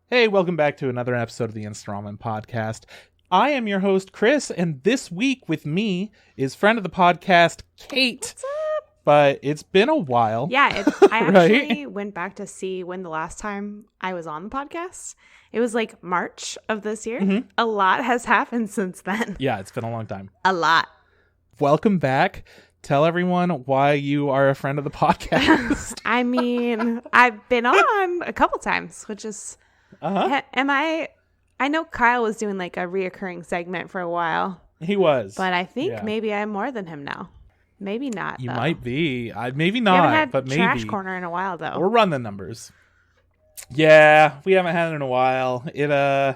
Hey, welcome back to another episode of the Installment Podcast. I am your host, Kris, and this week with me is friend of the podcast, Kate. What's up? But it's been a while. Yeah, I right? actually went back to see when the last time I was on the podcast. It was like March of this year. Mm-hmm. A lot has happened since then. Yeah, it's been a long time. A lot. Welcome back. Tell everyone why you are a friend of the podcast. I mean, I've been on a couple times, which is... I know Kyle was doing like a reoccurring segment for a while. He was. But I think maybe I'm more than him now. Maybe not, You though. might be. Maybe We not, haven't had but maybe. Trash Corner in a while, though. We'll run the numbers. Yeah, we haven't had it in a while. I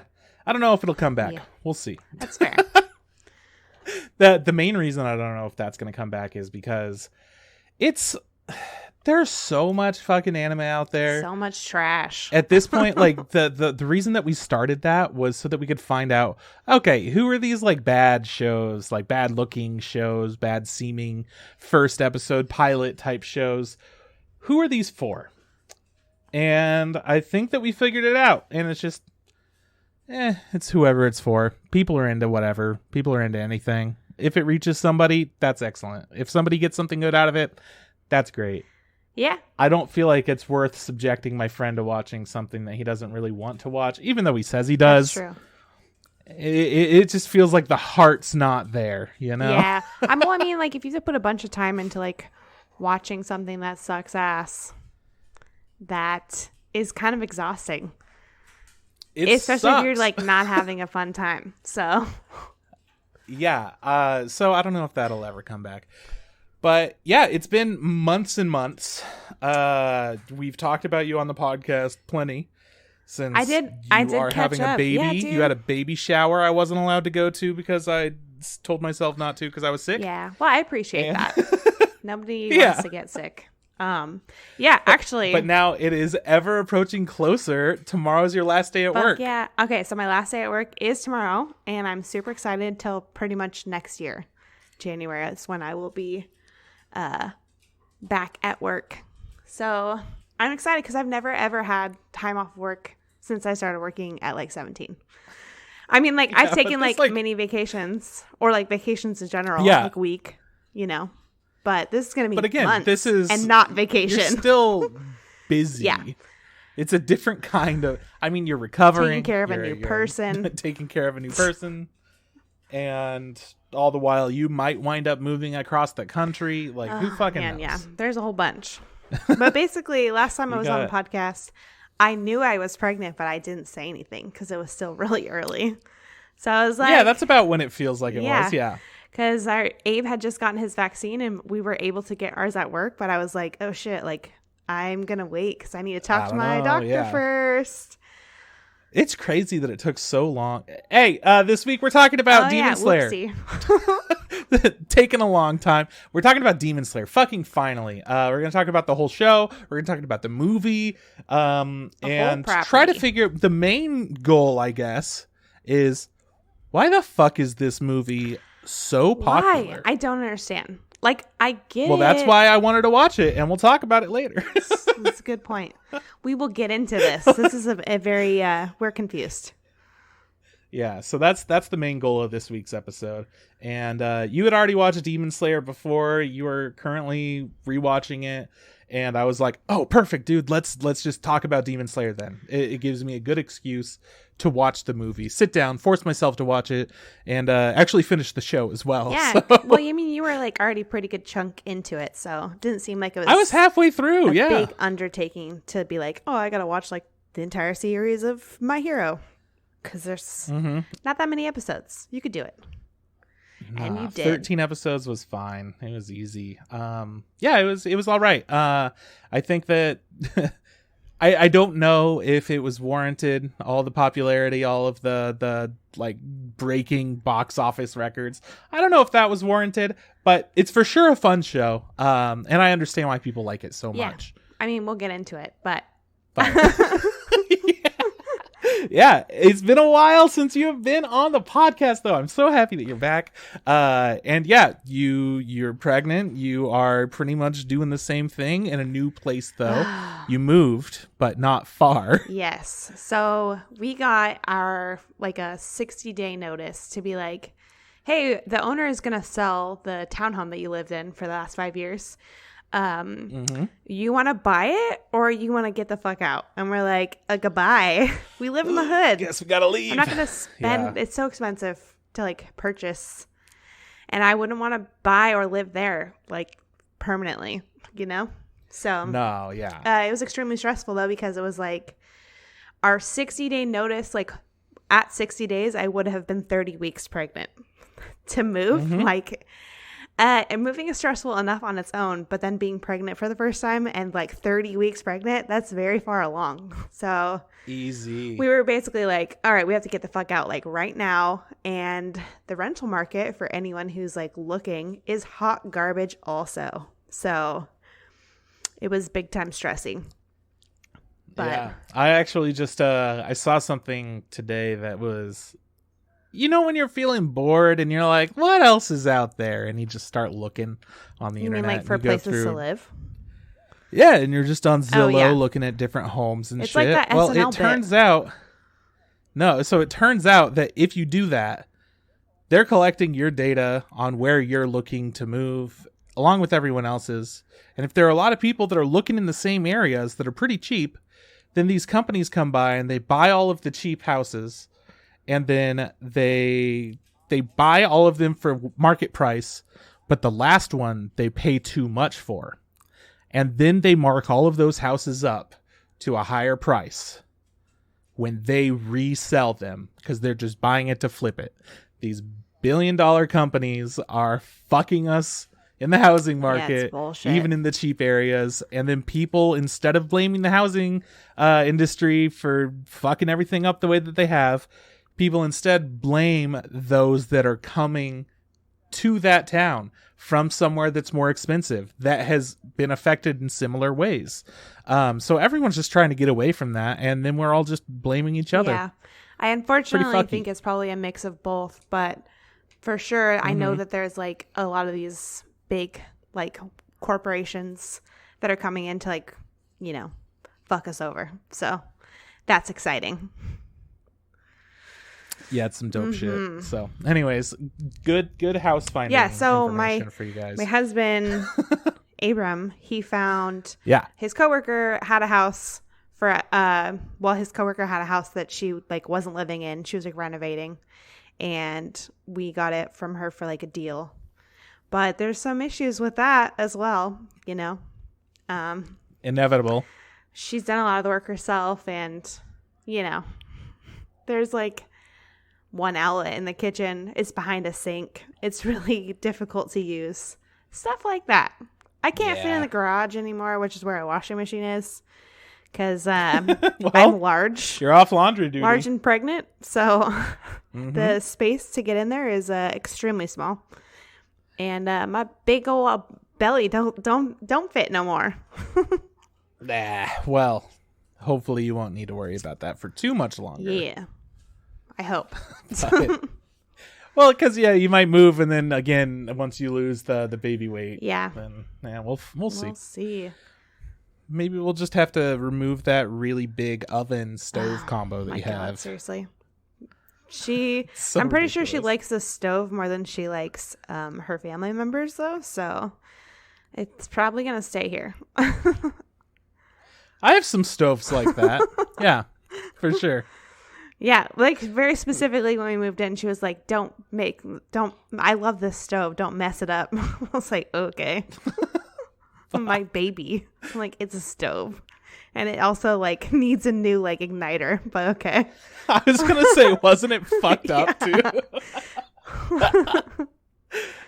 don't know if it'll come back. Yeah. We'll see. That's fair. The main reason I don't know if that's going to come back is because there's so much fucking anime out there. So much trash. At this point, like the reason that we started that was so that we could find out, okay, who are these like bad shows, like bad looking shows, bad seeming first episode pilot type shows. Who are these for? And I think that we figured it out. And it's just, it's whoever it's for. People are into whatever. People are into anything. If it reaches somebody, that's excellent. If somebody gets something good out of it, that's great. Yeah. I don't feel like it's worth subjecting my friend to watching something that he doesn't really want to watch, even though he says he does. That's true. It just feels like the heart's not there, you know? Yeah. I mean, like, if you put a bunch of time into, like, watching something that sucks ass, that is kind of exhausting. Especially if you're, like, not having a fun time. So. Yeah. So I don't know if that'll ever come back. But yeah, it's been months and months. We've talked about you on the podcast plenty since I did having a baby. Yeah, you had a baby shower I wasn't allowed to go to because I told myself not to because I was sick. Yeah. Well, I appreciate that. Nobody wants to get sick. Yeah, actually. But now it is ever approaching closer. Tomorrow's your last day at work. Yeah. Okay, so my last day at work is tomorrow, and I'm super excited till pretty much next year. January is when I will be back at work. So I'm excited because I've never ever had time off work since I started working at like 17. I mean, like I've taken like mini vacations or like vacations in general, like a week, you know. But this is going to be months this is and not vacation. You're still busy. Yeah. It's a different kind of, I mean, you're recovering. Taking care of a new person. Taking care of a new person. And all the while you might wind up moving across the country. Like, who fucking knows? Yeah, there's a whole bunch. But basically, last time I was on the podcast, I knew I was pregnant, but I didn't say anything because it was still really early. So I was like... Yeah, that's about when it feels like it was, yeah. Because Abe had just gotten his vaccine, and we were able to get ours at work, but I was like, oh shit, like, I'm going to wait because I need to talk to my doctor first. It's crazy that it took so long. Hey, this week we're talking about Demon Slayer. Taking a long time. We're talking about Demon Slayer. Fucking finally. We're going to talk about the whole show. We're going to talk about the movie. And try to figure... The main goal, I guess, is why the fuck is this movie so popular? Why? I don't understand. Like, I get it. Well, that's why I wanted to watch it, and we'll talk about it later. That's a good point. We will get into this. This is a very, we're confused. Yeah, so that's the main goal of this week's episode. And you had already watched Demon Slayer before. You are currently rewatching it. And I was like, oh, perfect, dude. Let's just talk about Demon Slayer then. It gives me a good excuse to watch the movie, sit down, force myself to watch it, and actually finish the show as well. Yeah. So. Well, I mean, you were like already pretty good chunk into it, so it didn't seem like it was. I was halfway through. A big undertaking to be like, oh, I gotta watch like the entire series of My Hero because there's not that many episodes. You could do it. And you did. 13 episodes was fine. It was easy. Yeah, it was all right. I think that I don't know if it was warranted, all the popularity, all of the like breaking box office records. I don't know if that was warranted, but it's for sure a fun show. And I understand why people like it so much. I mean, we'll get into it, but Yeah, it's been a while since you have been on the podcast, though. I'm so happy that you're back. And yeah, you're pregnant. You are pretty much doing the same thing in a new place, though. you moved, but not far. Yes. So we got our like a 60-day notice to be like, hey, the owner is going to sell the townhome that you lived in for the last 5 years. You want to buy it or you want to get the fuck out? And we're like, goodbye. We live in the hood. Guess we got to leave. I'm not going to spend. It's so expensive to like purchase. And I wouldn't want to buy or live there like permanently, you know? So no, yeah. It was extremely stressful though, because it was like our 60-day notice, like at 60 days, I would have been 30 weeks pregnant to move. Like, and moving is stressful enough on its own, but then being pregnant for the first time and like 30 weeks pregnant, that's very far along. So easy. We were basically like, all right, we have to get the fuck out like right now. And the rental market for anyone who's like looking is hot garbage also. So it was big time stressing. But yeah, I actually just I saw something today that was, you know, when you're feeling bored and you're like, what else is out there? And you just start looking on the internet. You mean like for places to live? Yeah, and you're just on Zillow looking at different homes and it's shit. Like that well, SNL it turns out, it turns out that if you do that, they're collecting your data on where you're looking to move, along with everyone else's. And if there are a lot of people that are looking in the same areas that are pretty cheap, then these companies come by and they buy all of the cheap houses, and then they buy all of them for market price, but the last one they pay too much for. And then they mark all of those houses up to a higher price when they resell them, because they're just buying it to flip it. These billion-dollar companies are fucking us in the housing market, even in the cheap areas. And then people, instead of blaming the housing industry for fucking everything up the way that they have, people instead blame those that are coming to that town from somewhere that's more expensive, that has been affected in similar ways. So everyone's just trying to get away from that, and then we're all just blaming each other. Yeah, I unfortunately think it's probably a mix of both, but for sure, I know that there's like a lot of these big like corporations that are coming in to like, you know, fuck us over. So that's exciting. Yeah, it's some dope shit. So anyways, good house finding. Yeah, so for you guys. My husband Abram, he found his coworker had a house for his coworker had a house that she like wasn't living in. She was like renovating, and we got it from her for like a deal. But there's some issues with that as well, you know. Inevitable. She's done a lot of the work herself, and you know, there's like one outlet in the kitchen. It's behind a sink. It's really difficult to use. Stuff like that. I can't fit in the garage anymore, which is where our washing machine is, because I'm large. You're off laundry duty. Large and pregnant, so the space to get in there is extremely small. And my big old belly don't fit no more. Well, hopefully you won't need to worry about that for too much longer. Yeah, I hope. Well, because you might move, and then again, once you lose the baby weight, then we'll see. We'll see. Maybe we'll just have to remove that really big oven stove combo that you have. Seriously. I'm pretty sure she likes the stove more than she likes her family members, though. So it's probably gonna stay here. I have some stoves like that. Yeah, for sure. Yeah, like very specifically when we moved in, she was like, don't, I love this stove. Don't mess it up. I was like, okay. My baby. I'm like, it's a stove. And it also like needs a new like igniter, but okay. I was going to say, wasn't it fucked up too?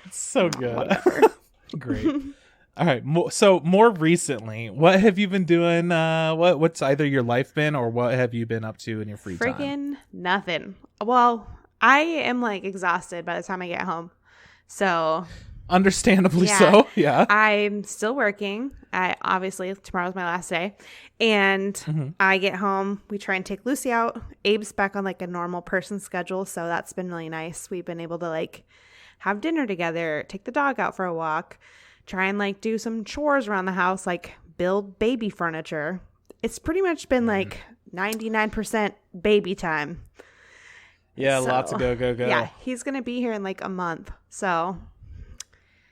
It's so good. Great. All right. So more recently, what have you been doing? What's either your life been, or what have you been up to in your free time? Freaking nothing. Well, I am like exhausted by the time I get home. So understandably so. Yeah. I'm still working. Obviously tomorrow's my last day, and I get home. We try and take Lucy out. Abe's back on like a normal person schedule, so that's been really nice. We've been able to like have dinner together, take the dog out for a walk, try and like do some chores around the house, like build baby furniture. It's pretty much been like 99% baby time. Yeah, so, lots of go. Yeah, he's going to be here in like a month. So.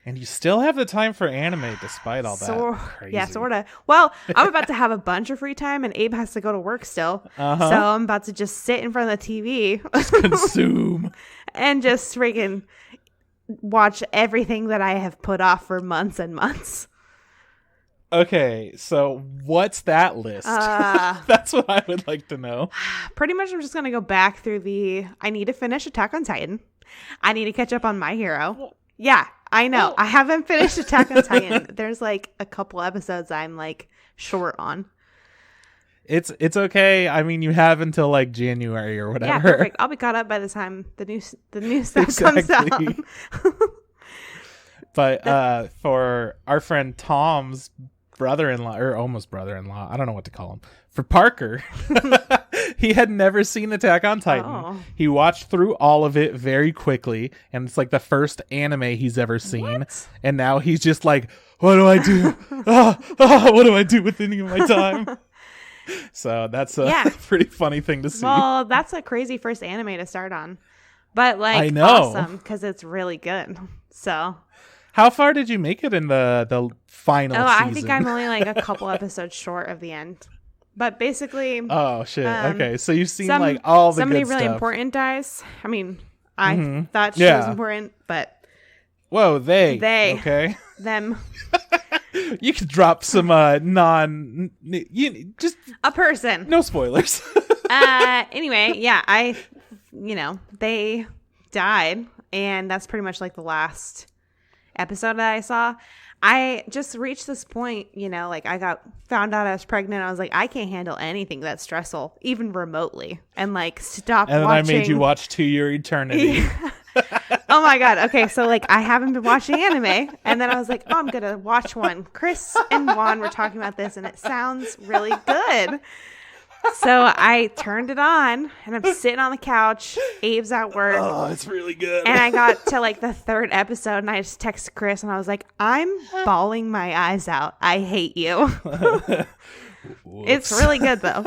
And you still have the time for anime despite all that. Crazy. Yeah, sort of. Well, I'm about to have a bunch of free time and Abe has to go to work still. So I'm about to just sit in front of the TV. Just consume. And just freaking watch everything that I have put off for months and months. Okay, so what's that list? That's what I would like to know. Pretty much I'm just going to go back through I need to finish Attack on Titan. I need to catch up on My Hero. Yeah, I know. I haven't finished Attack on Titan. There's like a couple episodes I'm like short on. It's okay. I mean, you have until like January or whatever. Yeah, perfect. I'll be caught up by the time the new stuff comes out. But for our friend Tom's brother-in-law, or almost brother-in-law, I don't know what to call him, for Parker, he had never seen Attack on Titan. He watched through all of it very quickly, and it's like the first anime he's ever seen. What? And now he's just like, what do I do? What do I do with any of my time? So that's a pretty funny thing to see. Well, that's a crazy first anime to start on, but like I know. Awesome because it's really good. So how far did you make it in the final season? I think I'm only like a couple episodes short of the end. But basically... Oh, shit. Okay, so you've seen like all the somebody good really stuff. Important dies. I mean, I thought she was important, but... Whoa, they. Okay. Them. You could drop some just... A person. No spoilers. Anyway, yeah, they died. And that's pretty much like the last episode that I saw. I just reached this point, like I found out I was pregnant. I was like, I can't handle anything that's stressful, even remotely. And like stop watching. And then I made you watch To Your Eternity. Oh my God. Okay. So like I haven't been watching anime. And then I was like, I'm going to watch one. Kris and Juan were talking about this and it sounds really good. So I turned it on and I'm sitting on the couch. Abe's at work. Oh, it's really good. And I got to like the third episode and I just texted Kris and I was like, I'm bawling my eyes out. I hate you. It's really good though.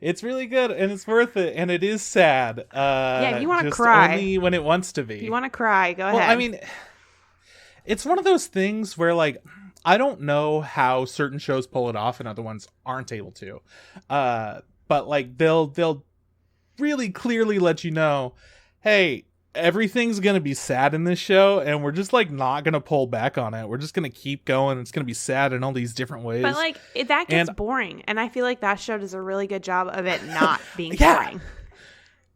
It's really good and it's worth it. And it is sad. Yeah, if you want to cry. Only when it wants to be. If you want to cry, go ahead. Well, I mean, it's one of those things where like, I don't know how certain shows pull it off and other ones aren't able to. But like they'll really clearly let you know, hey, everything's going to be sad in this show and we're just like not going to pull back on it. We're just going to keep going. It's going to be sad in all these different ways. But like that gets boring. And I feel like that show does a really good job of it not being boring.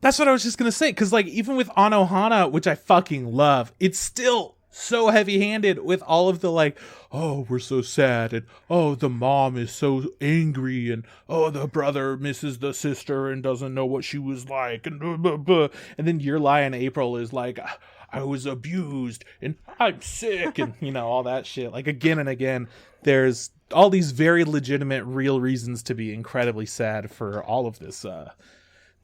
That's what I was just going to say. Cause like even with Anohana, which I fucking love, it's still so heavy-handed with all of the like, oh, we're so sad, and oh, the mom is so angry, and oh, the brother misses the sister and doesn't know what she was like, and blah, blah, blah. And then Your Lie in April is like, I was abused and I'm sick, and all that shit. Like again and again, there's all these very legitimate, real reasons to be incredibly sad for all of this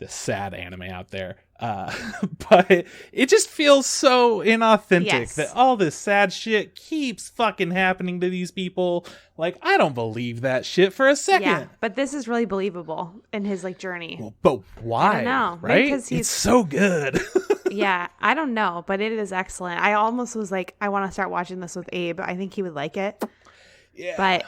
sad anime out there. But it just feels so inauthentic that all this sad shit keeps fucking happening to these people. Like, I don't believe that shit for a second. Yeah, but this is really believable in his like journey. Well, but why? I don't know. Right? Because it's so good. Yeah, I don't know, but it is excellent. I almost was like, I want to start watching this with Abe. I think he would like it. Yeah. But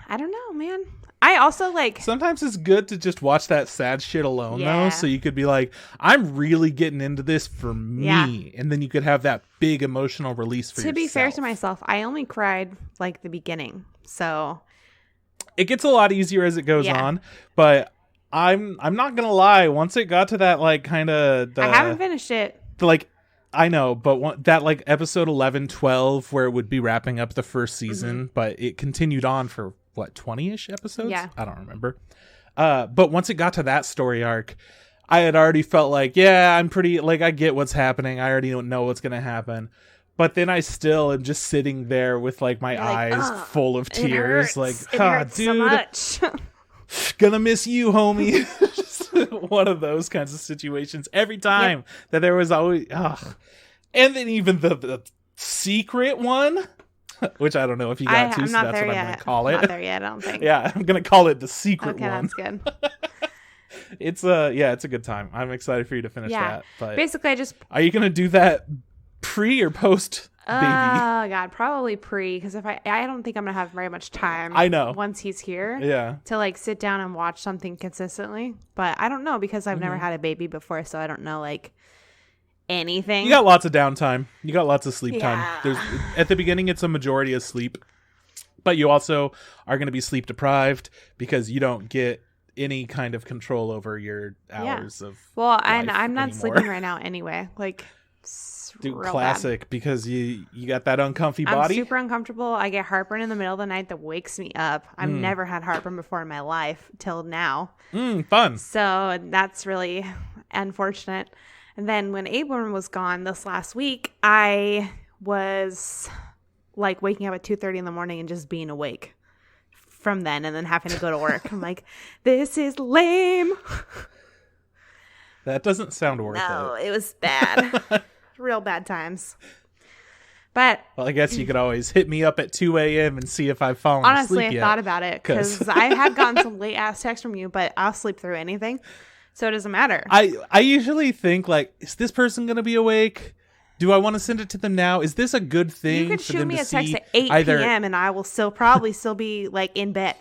I don't know, man. I also like... Sometimes it's good to just watch that sad shit alone, though. So you could be like, I'm really getting into this for me. Yeah. And then you could have that big emotional release for yourself. To be fair to myself, I only cried like the beginning. So... It gets a lot easier as it goes on. But I'm not going to lie. Once it got to that like kind of... I haven't finished it. I know, but that like episode 11, 12, where it would be wrapping up the first season, but it continued on for... what, 20-ish episodes? Yeah. I don't remember. But once it got to that story arc, I had already felt like, yeah, I'm pretty, like, I get what's happening. I already don't know what's going to happen. But then I still am just sitting there with, like, my eyes full of tears. Like, it hurts dude, so much. Gonna miss you, homie. Just one of those kinds of situations. Every time that there was always, and then even the secret one. which I don't know if you got to, so that's what I'm going to call it. I'm not there yet, I don't think. Yeah, I'm going to call it the secret one. That's good. It's a good time. I'm excited for you to finish that. But basically, are you going to do that pre or post baby? Oh God, probably pre, because if I don't think I'm gonna have very much time. I know. Once he's here, to like sit down and watch something consistently. But I don't know because I've never had a baby before, so I don't know like anything. You got lots of downtime. You got lots of sleep time. There's at the beginning, it's a majority of sleep, but you also are going to be sleep deprived because you don't get any kind of control over your hours of. Well, and I'm not sleeping right now anyway. Like. Dude, classic bad. Because you got that uncomfy body. I'm super uncomfortable. I get heartburn in the middle of the night that wakes me up. I've never had heartburn before in my life till now. Fun. So that's really unfortunate. And then when Abram was gone this last week, I was like waking up at 2:30 in the morning and just being awake from then and then having to go to work. I'm like, this is lame. That doesn't sound worth it. No, it was bad. Real bad times. But well, I guess you could always hit me up at 2 a.m. and see if I've fallen honestly, asleep yet. I thought about it because I have gotten some late ass texts from you, but I'll sleep through anything, so it doesn't matter. I usually think like, is this person going to be awake? Do I want to send it to them now? Is this a good thing? You could for shoot them me to a text see at 8 p.m. and I will probably still be like in bed.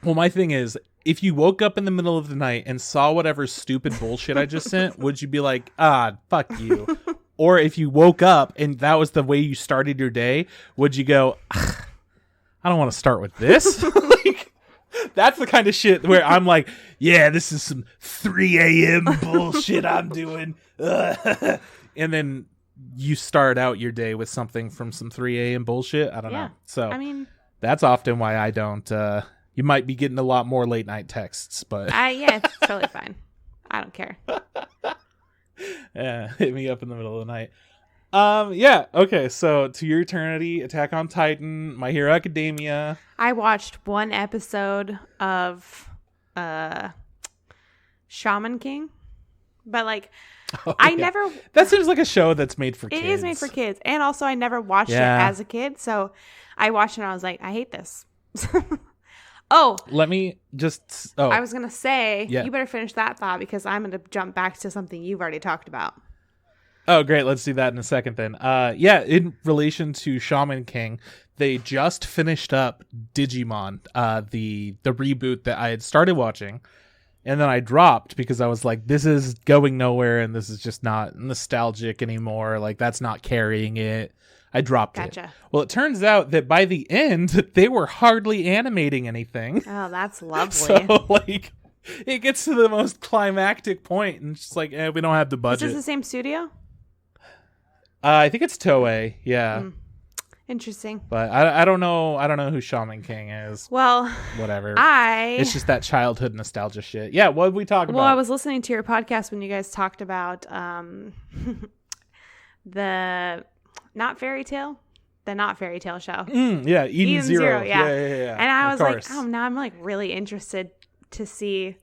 Well, my thing is, if you woke up in the middle of the night and saw whatever stupid bullshit I just sent, would you be like, fuck you? Or if you woke up and that was the way you started your day, would you go, I don't want to start with this? Like, that's the kind of shit where I'm like, yeah, this is some 3 a.m. bullshit I'm doing. And then you start out your day with something from some 3 a.m. bullshit. I don't know. So I mean, that's often why I don't. You might be getting a lot more late night texts, but it's totally fine. I don't care. Yeah, hit me up in the middle of the night. Okay, so To Your Eternity, Attack on Titan, My Hero Academia. I watched one episode of Shaman King, but like never. That seems like a show that's made for kids. It is made for kids, and also I never watched it as a kid, so I watched it and I was like, I hate this. Let me just. I was gonna say you better finish that thought because I'm gonna jump back to something you've already talked about. Oh, great! Let's do that in a second then. In relation to Shaman King, they just finished up Digimon, the reboot that I had started watching, and then I dropped because I was like, this is going nowhere, and this is just not nostalgic anymore. Like that's not carrying it. I dropped it. Well, it turns out that by the end, they were hardly animating anything. Oh, that's lovely. So, like, it gets to the most climactic point, and it's just like, we don't have the budget. Is this the same studio? I think it's Toei. Yeah. Interesting. But I don't know. I don't know who Shaman King is. Well, whatever. It's just that childhood nostalgia shit. Yeah. What did we talk about? Well, I was listening to your podcast when you guys talked about the not fairy tale show. Yeah, Eden Zero. Yeah. And I was like, now I'm like really interested to see,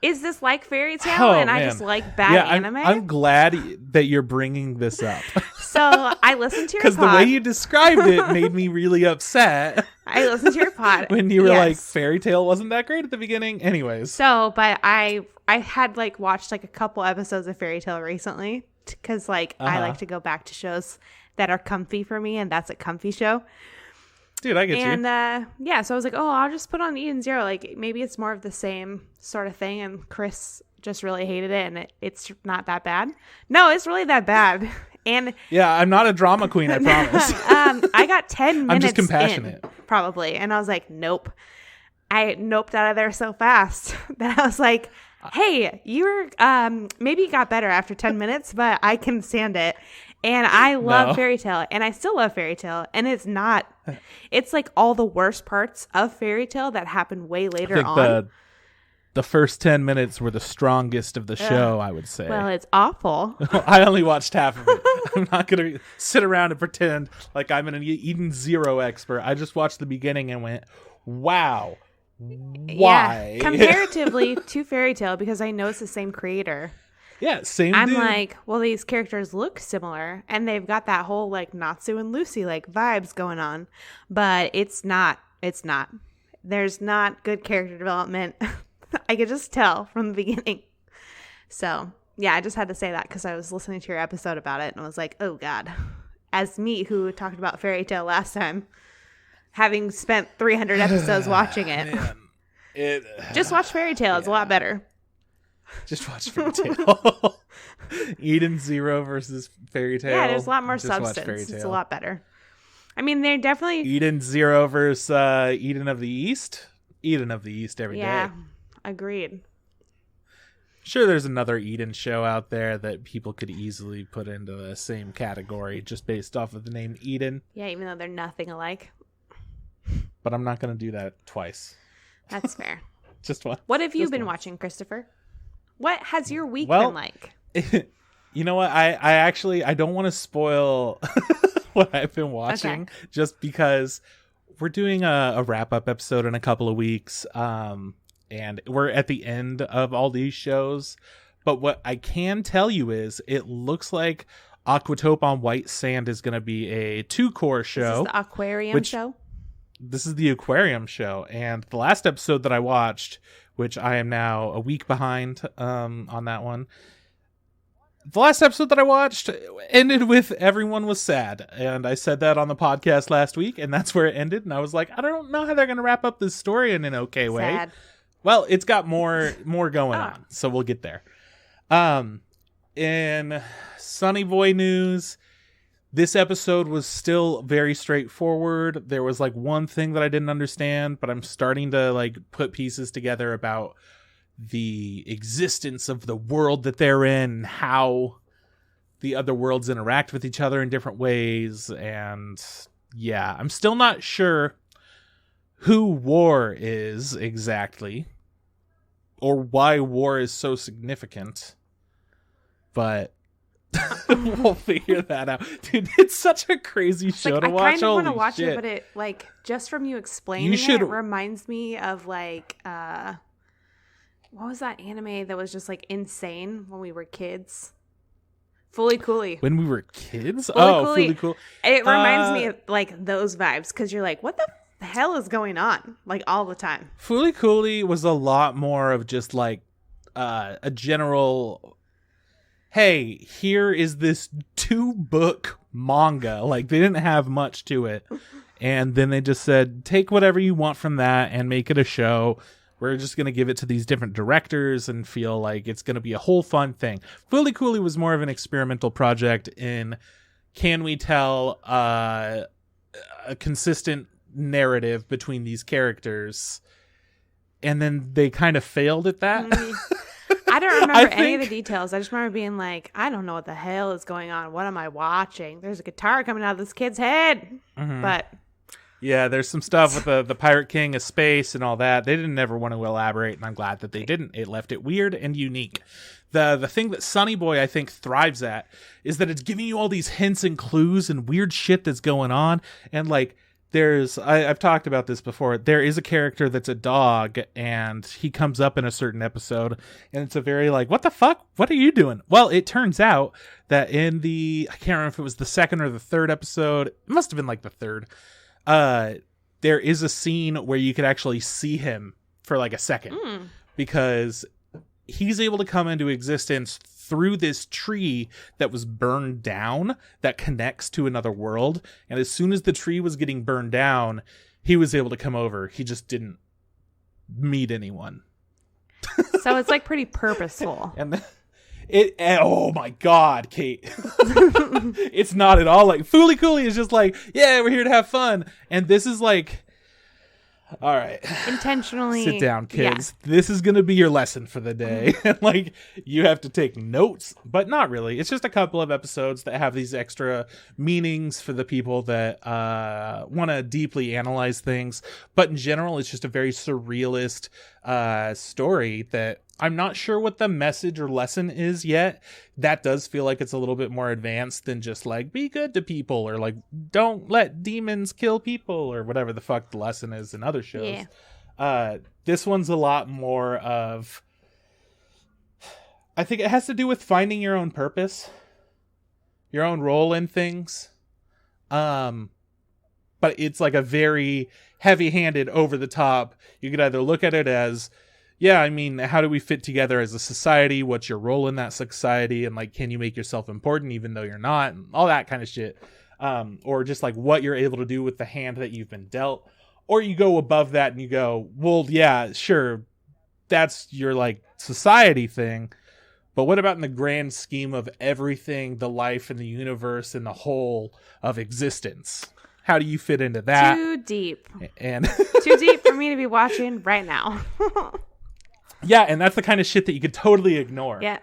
is this like fairy tale? I just like bad anime. I'm glad that you're bringing this up. So I listened to your pod. Because the way you described it made me really upset. I listened to your pod. When you were like, fairy tale wasn't that great at the beginning. Anyways. So, but I had like watched like a couple episodes of fairy tale recently because like I like to go back to shows that are comfy for me, and that's a comfy show. Dude, I get you. And so I was like, I'll just put on Eden Zero. Like maybe it's more of the same sort of thing. And Kris just really hated it, and it's not that bad. No, it's really that bad. And yeah, I'm not a drama queen, I promise. I got 10 minutes. I'm just compassionate, probably, and I was like, nope. I noped out of there so fast that I was like, hey, you're maybe it got better after 10 minutes, but I can stand it. And I love fairy tale, and I still love fairy tale, and it's like all the worst parts of fairy tale that happen way later on. The first 10 minutes were the strongest of the show, I would say. Well, it's awful. I only watched half of it. I'm not going to sit around and pretend like I'm an Eden Zero expert. I just watched the beginning and went, wow, why? Yeah, comparatively to fairy tale, because I know it's the same creator. Yeah, same I'm dude. like, well, these characters look similar, and they've got that whole like Natsu and Lucy like vibes going on, but it's not. It's not. There's not good character development. I could just tell from the beginning. So yeah, I just had to say that because I was listening to your episode about it, and I was like, oh God. As me, who talked about Fairy Tail last time, having spent 300 episodes watching it. Man, just watch Fairy Tail. It's a lot better. Just watch Fairy Tail. Eden Zero versus Fairy Tail. Yeah, there's a lot more substance. It's a lot better. I mean, they're definitely... Eden Zero versus Eden of the East. Eden of the East every day. Yeah, agreed. Sure, there's another Eden show out there that people could easily put into the same category just based off of the name Eden. Yeah, even though they're nothing alike. But I'm not going to do that twice. That's fair. Just one. What have you been watching, Christopher? What has your week been like? You know what? I don't want to spoil what I've been watching just because we're doing a wrap-up episode in a couple of weeks. And we're at the end of all these shows. But what I can tell you is it looks like Aquatope on White Sand is going to be a 2-core show. This is the aquarium show? This is the aquarium show. And the last episode that I watched, which I am now a week behind on that one. The last episode that I watched ended with everyone was sad. And I said that on the podcast last week. And that's where it ended. And I was like, I don't know how they're going to wrap up this story in an okay way. Sad. Well, it's got more going on, so we'll get there. In Sunny Boy news, this episode was still very straightforward. There was like one thing that I didn't understand, but I'm starting to like put pieces together about the existence of the world that they're in, how the other worlds interact with each other in different ways, and yeah, I'm still not sure who War is exactly, or why War is so significant, but we'll figure that out. Dude, it's such a crazy show to watch. I kind of want to watch it, but it like just from you explaining it reminds me of like what was that anime that was just like insane when we were kids? Fully Cooley. When we were kids? Fully Cool. It reminds me of like those vibes because you're like, what the hell is going on? Like all the time. Fully Cooley was a lot more of just like a general, hey, here is this 2-book manga. Like they didn't have much to it. And then they just said, take whatever you want from that and make it a show. We're just going to give it to these different directors and feel like it's going to be a whole fun thing. Fully Cooley was more of an experimental project in, can we tell a consistent narrative between these characters? And then they kind of failed at that. I don't remember any of the details. I just remember being like, I don't know what the hell is going on. What am I watching? There's a guitar coming out of this kid's head. Mm-hmm. But yeah, there's some stuff with the Pirate King of Space and all that. They didn't ever want to elaborate, and I'm glad that they didn't. It left it weird and unique. The thing that Sunny Boy, I think, thrives at is that it's giving you all these hints and clues and weird shit that's going on. And like, I've talked about this before. There is a character that's a dog, and he comes up in a certain episode, and it's a very like, what the fuck? What are you doing? Well, it turns out that in I can't remember if it was the second or the third episode. It must have been like the third. There is a scene where you could actually see him for like a second because he's able to come into existence through this tree that was burned down that connects to another world. And as soon as the tree was getting burned down, he was able to come over. He just didn't meet anyone. So it's like pretty purposeful. And oh my God, Kate. It's not at all like Fully Cooley is just like, yeah, we're here to have fun. And this is like, all right, intentionally sit down, kids. Yeah. This is going to be your lesson for the day. Like you have to take notes, but not really. It's just a couple of episodes that have these extra meanings for the people that want to deeply analyze things. But in general, it's just a very surrealist story that I'm not sure what the message or lesson is yet. That does feel like it's a little bit more advanced than just like, be good to people or like, don't let demons kill people or whatever the fuck the lesson is in other shows. Yeah. This one's a lot more of, I think it has to do with finding your own purpose, your own role in things. But it's like a very heavy-handed, over-the-top. You could either look at it as, yeah, I mean, how do we fit together as a society? What's your role in that society? And like, can you make yourself important even though you're not? And all that kind of shit. Or just like what you're able to do with the hand that you've been dealt. Or you go above that and you go, well, yeah, sure, that's your like society thing. But what about in the grand scheme of everything, the life and the universe and the whole of existence? How do you fit into that? Too deep. And too deep for me to be watching right now. Yeah, and that's the kind of shit that you could totally ignore. Yeah.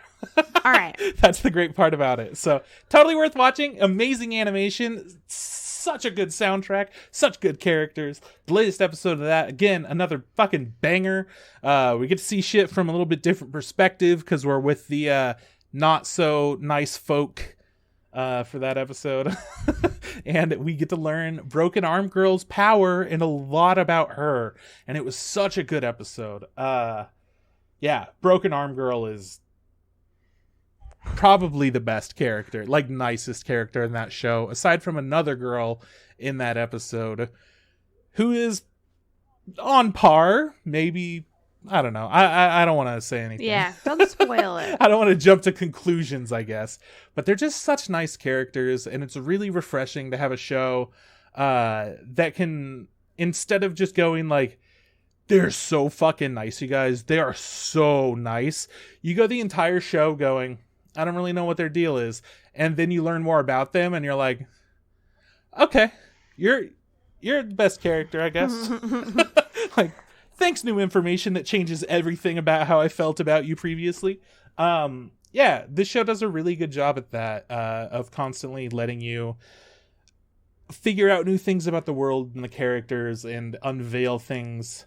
All right. That's the great part about it. So, totally worth watching. Amazing animation. Such a good soundtrack. Such good characters. The latest episode of that, again, another fucking banger. We get to see shit from a little bit different perspective because we're with the not so nice folk for that episode. And we get to learn Broken Arm Girl's power and a lot about her. And it was such a good episode. Yeah, Broken Arm Girl is probably the best character, like nicest character in that show, aside from another girl in that episode who is on par, maybe. I don't know. I don't want to say anything. Yeah, don't spoil it. I don't want to jump to conclusions, I guess. But they're just such nice characters, and it's really refreshing to have a show that can, instead of just going like, they're so fucking nice, you guys. They are so nice. You go the entire show going, I don't really know what their deal is. And then you learn more about them and you're like, okay, you're the best character, I guess. Like, thanks, new information that changes everything about how I felt about you previously. Yeah, this show does a really good job at that, of constantly letting you figure out new things about the world and the characters and unveil things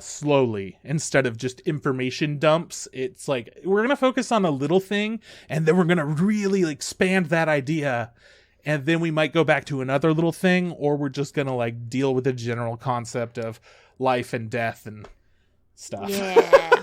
slowly instead of just information dumps. It's like, we're gonna focus on a little thing and then we're gonna really expand that idea, and then we might go back to another little thing, or we're just gonna like deal with the general concept of life and death and stuff. Yeah.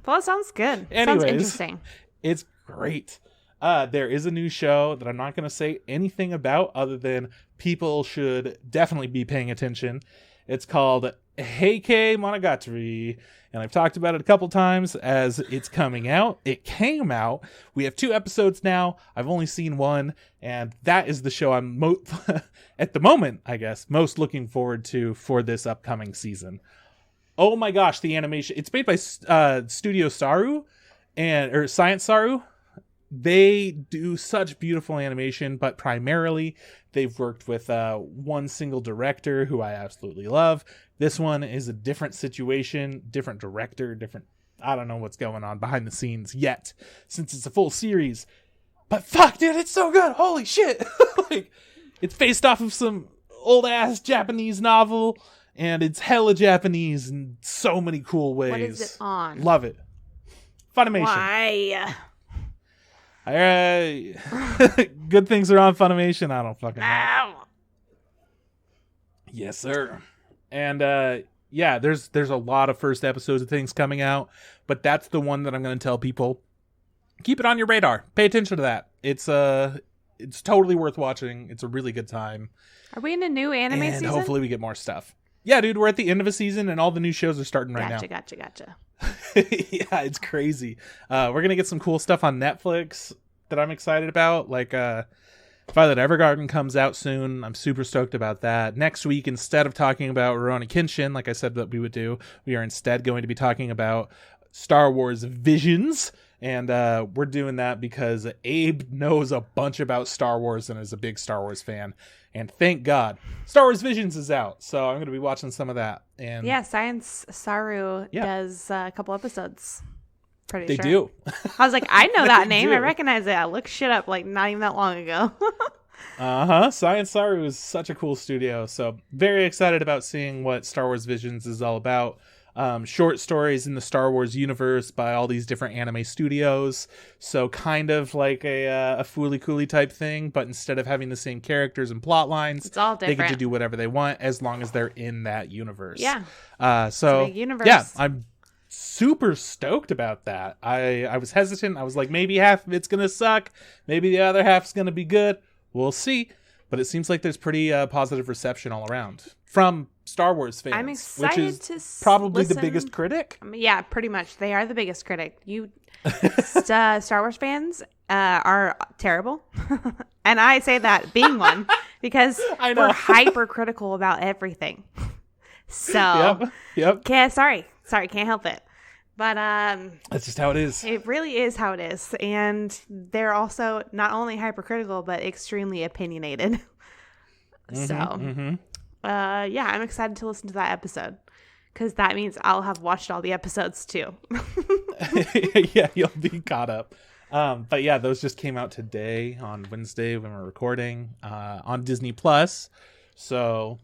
Well, it sounds good. Anyways, sounds interesting. It's great. There is a new show that I'm not gonna say anything about other than people should definitely be paying attention. It's called Heike Monogatari, and I've talked about it a couple times as it's coming out. It came out. We have 2 episodes now. I've only seen 1, and that is the show I'm at the moment, I guess, most looking forward to for this upcoming season. Oh my gosh, the animation. It's made by Studio Saru or Science Saru. They do such beautiful animation, but primarily they've worked with one single director who I absolutely love. This one is a different situation, different director, different... I don't know what's going on behind the scenes yet, since it's a full series. But fuck, dude, it's so good! Holy shit! Like, it's based off of some old-ass Japanese novel, and it's hella Japanese in so many cool ways. What is it on? Love it. Funimation. Why? Good things are on Funimation. I don't fucking know. Ow. Yes, sir. And yeah, there's a lot of first episodes of things coming out, but that's the one that I'm going to tell people, keep it on your radar. Pay attention to that. It's totally worth watching. It's a really good time. Are we in a new anime and season? Hopefully we get more stuff. Yeah, dude, we're at the end of a season and all the new shows are starting right now. Gotcha. Yeah, it's crazy. We're going to get some cool stuff on Netflix that I'm excited about. Like Violet Evergarden comes out soon. I'm super stoked about that. Next week, instead of talking about Rurouni Kenshin, like I said that we would do, we are instead going to be talking about Star Wars Visions. And we're doing that because Abe knows a bunch about Star Wars and is a big Star Wars fan. And thank God, Star Wars Visions is out. So I'm going to be watching some of that. And yeah, Science Saru does a couple episodes. Pretty they sure. do. I was like, I know that name. do. I recognize it. I looked shit up like not even that long ago. Science Saru is such a cool studio. So very excited about seeing what Star Wars Visions is all about. Short stories in the Star Wars universe by all these different anime studios. So kind of like a Fooly Cooly type thing, but instead of having the same characters and plot lines, it's all different. They get to do whatever they want as long as they're in that universe. Yeah. So it's a big universe. yeah, I'm super stoked about that. I was hesitant. I was like, maybe half of it's gonna suck, maybe the other half's gonna be good. We'll see. But it seems like there's pretty positive reception all around from Star Wars fans. I'm excited which is probably the biggest critic. Yeah, pretty much. They are the biggest critic. Star Wars fans are terrible. And I say that being one because we're hypercritical about everything. So, yep. Sorry, can't help it. But that's just how it is. It really is how it is. And they're also not only hypercritical, but extremely opinionated. Yeah, I'm excited to listen to that episode because that means I'll have watched all the episodes too. Yeah, you'll be caught up. But yeah, those just came out today on Wednesday when we're recording on Disney Plus. So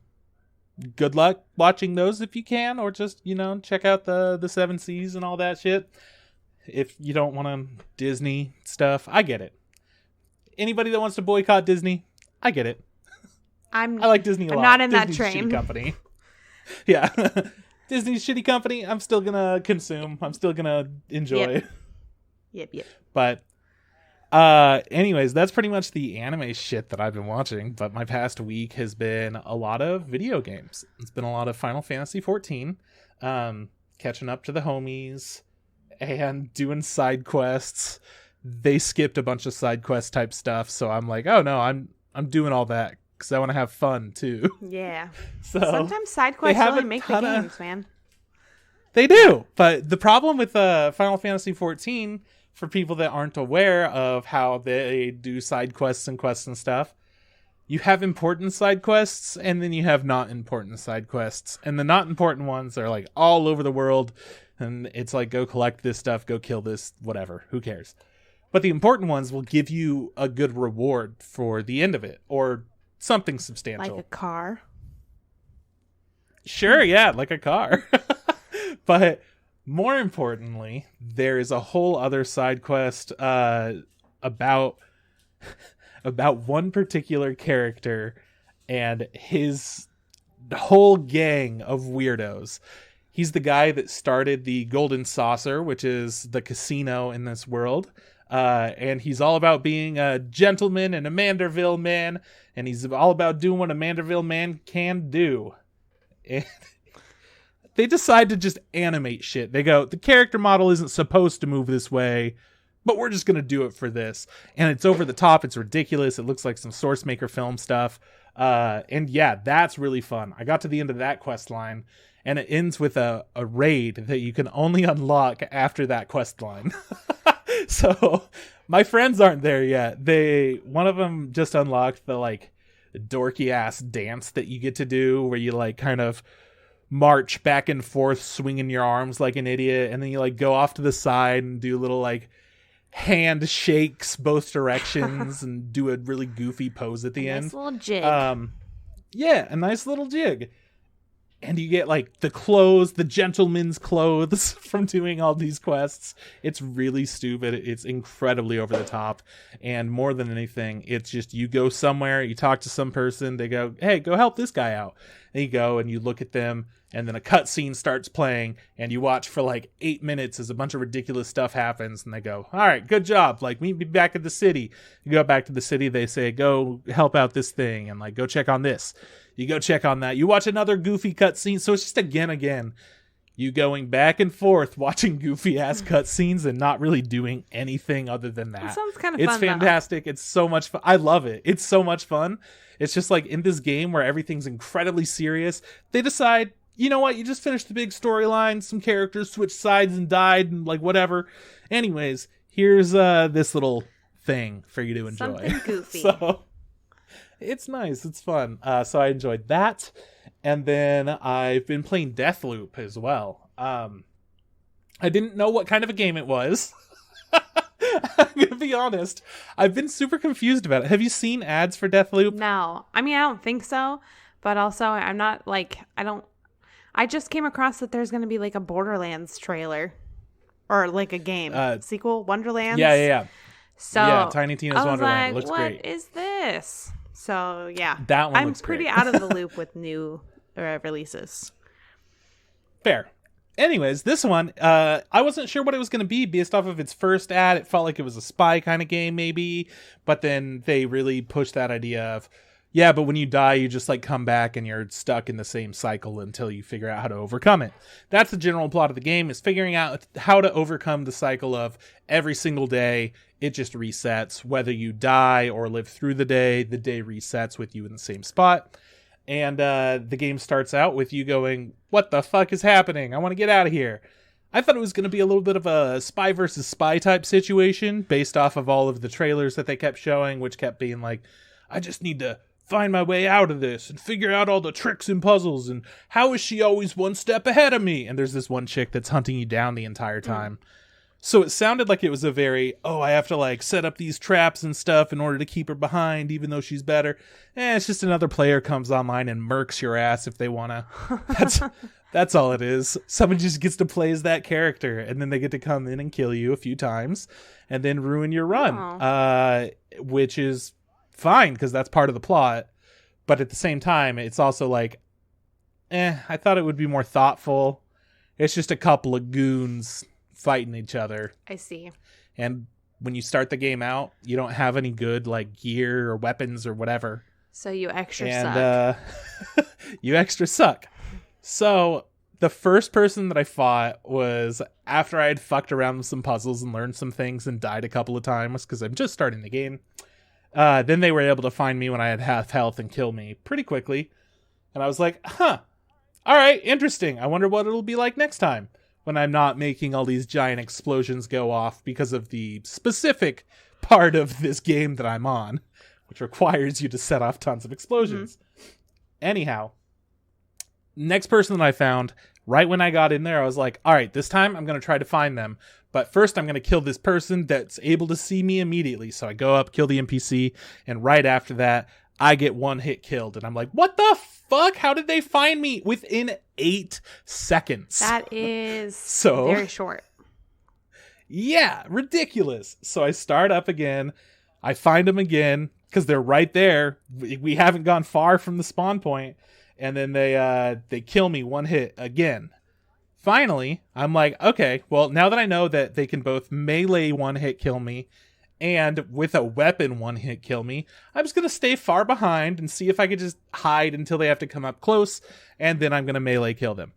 good luck watching those if you can, or just, check out the Seven Seas and all that shit. If you don't want to Disney stuff, I get it. Anybody that wants to boycott Disney, I get it. I like Disney a lot. I'm not in Disney's that train. Shitty company. Yeah. Disney's shitty company. I'm still going to consume. I'm still going to enjoy. Yep. But anyways, that's pretty much the anime shit that I've been watching. But my past week has been a lot of video games. It's been a lot of Final Fantasy 14, catching up to the homies and doing side quests. They skipped a bunch of side quest type stuff, so I'm like, oh no, I'm doing all that because I want to have fun too. Yeah. So sometimes side quests really make the games, man. They do, but the problem with Final Fantasy 14, for people that aren't aware of how they do side quests and stuff, you have important side quests and then you have not important side quests, and the not important ones are like all over the world, and it's like, go collect this stuff, go kill this, whatever, who cares. But the important ones will give you a good reward for the end of it, or something substantial. Like a car? Sure, yeah, like a car. But more importantly, there is a whole other side quest about one particular character and his whole gang of weirdos. He's the guy that started the Golden Saucer, which is the casino in this world. And he's all about being a gentleman and a Manderville man. And he's all about doing what a Manderville man can do. And they decide to just animate shit. They go, the character model isn't supposed to move this way, but we're just going to do it for this. And it's over the top. It's ridiculous. It looks like some Source Maker film stuff. And yeah, that's really fun. I got to the end of that quest line, and it ends with a raid that you can only unlock after that quest line. So my friends aren't there yet. One of them just unlocked the like dorky ass dance that you get to do where you like kind of march back and forth swinging your arms like an idiot, and then you like go off to the side and do little like hand shakes both directions and do a really goofy pose at the end. Nice little jig. Yeah, a nice little jig. And you get like the clothes, the gentleman's clothes from doing all these quests. It's really stupid. It's incredibly over the top. And more than anything, it's just you go somewhere, you talk to some person, they go, hey, go help this guy out. And you go and you look at them, and then a cutscene starts playing, and you watch for like 8 minutes as a bunch of ridiculous stuff happens, and they go, all right, good job. Like, meet me back at the city. You go back to the city, they say, go help out this thing, and like, go check on this. You go check on that. You watch another goofy cutscene. So it's just again, you going back and forth, watching goofy ass cutscenes and not really doing anything other than that. That sounds kind of fun. It's fantastic. Though. It's so much fun. I love it. It's so much fun. It's just like in this game where everything's incredibly serious, they decide, you know what? You just finished the big storyline. Some characters switched sides and died and like whatever. Anyways, here's this little thing for you to enjoy. Something goofy. So it's nice. It's fun. So I enjoyed that. And then I've been playing Deathloop as well. I didn't know what kind of a game it was. I'm going to be honest. I've been super confused about it. Have you seen ads for Deathloop? No. I mean, I don't think so. But also, I'm not like, I just came across that there's going to be like a Borderlands trailer. Or like a game. Sequel, Wonderlands. Yeah. So yeah, Tiny Tina's Wonderland. Like, it looks great. What is this? So yeah, that one I'm looks pretty great. out of the loop with new releases. Fair. Anyways, this one, I wasn't sure what it was going to be based off of its first ad. It felt like it was a spy kind of game, maybe. But then they really pushed that idea of, yeah, but when you die, you just like come back and you're stuck in the same cycle until you figure out how to overcome it. That's the general plot of the game, is figuring out how to overcome the cycle of every single day. It just resets. Whether you die or live through the day resets with you in the same spot. And the game starts out with you going, what the fuck is happening? I want to get out of here. I thought it was going to be a little bit of a spy versus spy type situation based off of all of the trailers that they kept showing, which kept being like, I just need to find my way out of this and figure out all the tricks and puzzles, and how is she always one step ahead of me? And there's this one chick that's hunting you down the entire time. So it sounded like it was a very, I have to like set up these traps and stuff in order to keep her behind, even though she's better. It's just another player comes online and murks your ass if they want to. That's all it is. Someone just gets to play as that character, and then they get to come in and kill you a few times and then ruin your run, which is fine because that's part of the plot. But at the same time, it's also like, I thought it would be more thoughtful. It's just a couple of goons fighting each other. I see. And when you start the game out, you don't have any good like gear or weapons or whatever. So you extra suck. You extra suck. So the first person that I fought was after I had fucked around with some puzzles and learned some things and died a couple of times because I'm just starting the game. Then they were able to find me when I had half health and kill me pretty quickly. And I was like, all right, interesting. I wonder what it'll be like next time when I'm not making all these giant explosions go off because of the specific part of this game that I'm on, which requires you to set off tons of explosions. Anyhow, next person that I found, right when I got in there, I was like, all right, this time I'm going to try to find them. But first I'm going to kill this person that's able to see me immediately. So I go up, kill the NPC, and right after that, I get one hit killed. And I'm like, what the fuck? How did they find me within 8 seconds? That is very short. Yeah, ridiculous. So I start up again. I find them again because they're right there. We haven't gone far from the spawn point. And then they kill me one hit again. Finally, I'm like, okay, well, now that I know that they can both melee one hit kill me and with a weapon one hit kill me, I'm just going to stay far behind and see if I could just hide until they have to come up close, and then I'm going to melee kill them.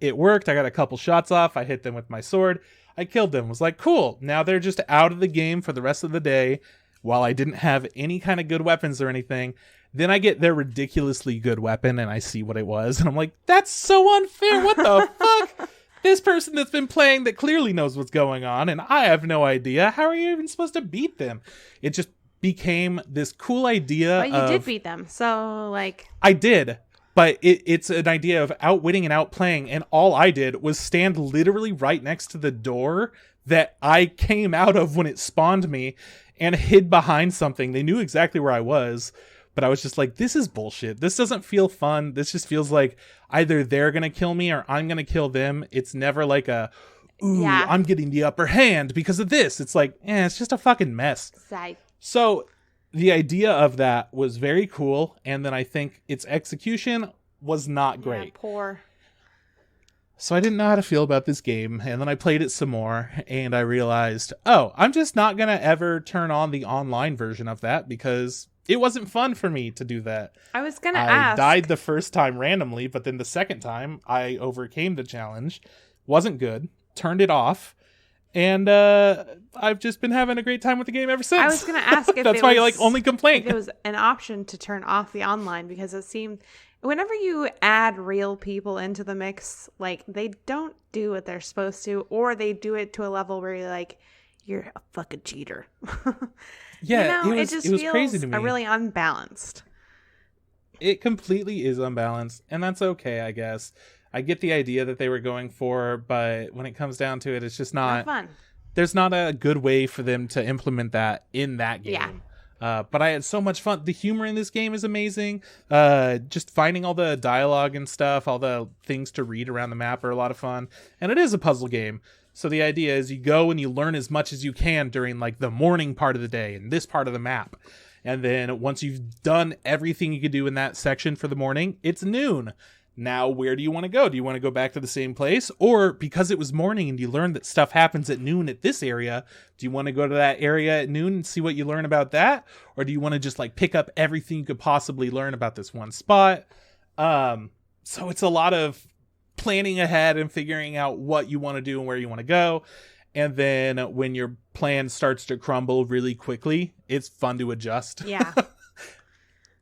It worked. I got a couple shots off. I hit them with my sword. I killed them. Was like, cool. Now they're just out of the game for the rest of the day while I didn't have any kind of good weapons or anything. Then I get their ridiculously good weapon and I see what it was. And I'm like, that's so unfair. What the fuck? This person that's been playing that clearly knows what's going on, and I have no idea. How are you even supposed to beat them? It just became this cool idea. But you did beat them, so like... I did, but it's an idea of outwitting and outplaying, and all I did was stand literally right next to the door that I came out of when it spawned me and hid behind something. They knew exactly where I was. But I was just like, this is bullshit. This doesn't feel fun. This just feels like either they're going to kill me or I'm going to kill them. It's never like I'm getting the upper hand because of this. It's like, it's just a fucking mess. Side. So the idea of that was very cool. And then I think its execution was not great. Yeah, poor. So I didn't know how to feel about this game. And then I played it some more and I realized, I'm just not going to ever turn on the online version of that because it wasn't fun for me to do that. I was going to ask. I died the first time randomly, but then the second time I overcame the challenge. Wasn't good. Turned it off. And I've just been having a great time with the game ever since. I was going to ask if that's my only complaint. If it was an option to turn off the online, because it seemed whenever you add real people into the mix, like they don't do what they're supposed to, or they do it to a level where you're like, you're a fucking cheater. Yeah, it just feels feels crazy to me. Really unbalanced. It completely is unbalanced, and that's okay, I guess. I get the idea that they were going for, but when it comes down to it, it's just not fun. There's not a good way for them to implement that in that game. Yeah. But I had so much fun. The humor in this game is amazing. Just finding all the dialogue and stuff, all the things to read around the map are a lot of fun. And it is a puzzle game. So the idea is you go and you learn as much as you can during like the morning part of the day and this part of the map. And then once you've done everything you could do in that section for the morning, it's noon. Now, where do you want to go? Do you want to go back to the same place? Or because it was morning and you learned that stuff happens at noon at this area, do you want to go to that area at noon and see what you learn about that? Or do you want to just like pick up everything you could possibly learn about this one spot? So it's a lot of planning ahead and figuring out what you want to do and where you want to go. And then when your plan starts to crumble really quickly, it's fun to adjust. Yeah.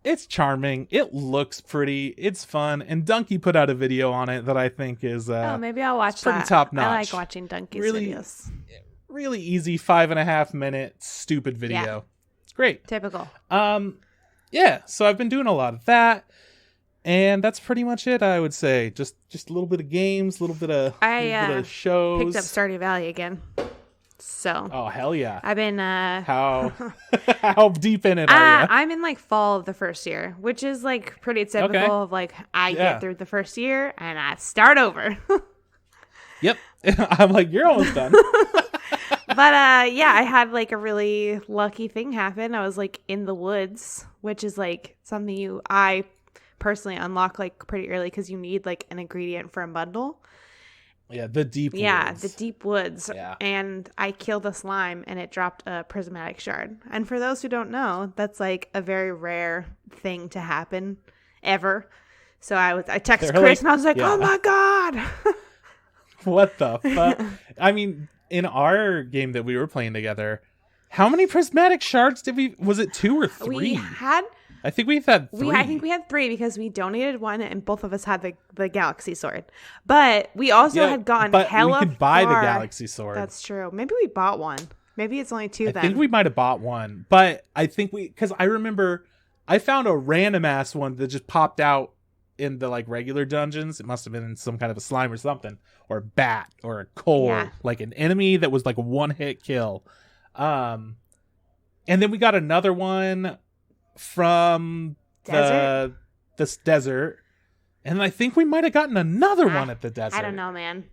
It's charming. It looks pretty. It's fun. And Donkey put out a video on it that I think is maybe I'll watch pretty that. top notch. I like watching Donkey's videos. Really easy 5.5 minute stupid video. Yeah. It's great. Typical. Yeah. So I've been doing a lot of that. And that's pretty much it, I would say. Just a little bit of games, a little bit of shows. Picked up Stardew Valley again. So. Oh, hell yeah. I've been how deep in it are you? I'm in like fall of the first year, which is like pretty typical of like I get through the first year and I start over. Yep. I'm like, you're almost done. But I had like a really lucky thing happen. I was like in the woods, which is like something I personally unlock like pretty early because you need like an ingredient for a bundle. Yeah, the deep woods. Yeah, the deep woods. Yeah. And I killed a slime and it dropped a prismatic shard. And for those who don't know, that's like a very rare thing to happen ever. So I texted Kris and I was like, oh my God. What the fuck? I mean, in our game that we were playing together, how many prismatic shards was it 2 or 3? I think we've had 3. I think we had 3 because we donated one and both of us had the galaxy sword. But we also had gotten hella far. We could buy the galaxy sword. That's true. Maybe we bought one. Maybe it's only 2 then. I think we might have bought one. But I think because I remember I found a random ass one that just popped out in the like regular dungeons. It must have been in some kind of a slime or something. Or a bat or a core. Like an enemy that was like a 1-hit kill. And then we got another one from this desert, and I think we might have gotten another one at the desert. I don't know, man.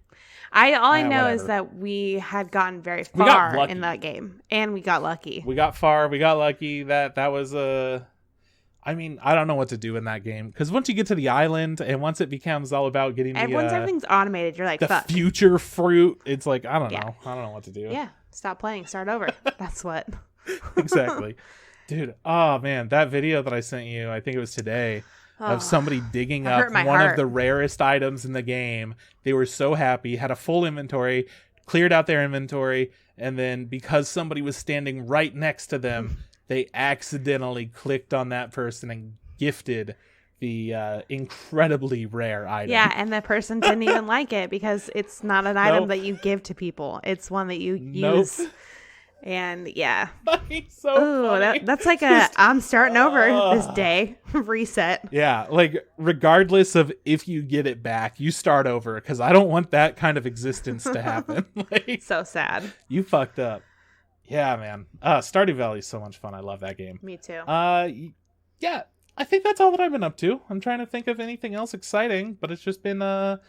All I know is that we had gotten very far in that game, and we got lucky. We got far. We got lucky. That was I mean, I don't know what to do in that game because once you get to the island, and once it becomes all about getting once everything's automated, you're like, the fuck. Future fruit. It's like I don't know. I don't know what to do. Yeah, stop playing. Start over. That's what. Exactly. Dude, oh man, that video that I sent you, I think it was today, of somebody digging up one of the rarest items in the game. They were so happy, had a full inventory, cleared out their inventory, and then because somebody was standing right next to them, they accidentally clicked on that person and gifted the incredibly rare item. Yeah, and the person didn't even like it because it's not an item that you give to people. It's one that you use. And yeah. So funny. That's like I'm starting over this day. Reset. Yeah, like regardless of if you get it back, you start over because I don't want that kind of existence to happen. Like, so sad. You fucked up. Yeah, man. Stardew Valley is so much fun. I love that game. Me too. Yeah, I think that's all that I've been up to. I'm trying to think of anything else exciting, but it's just been a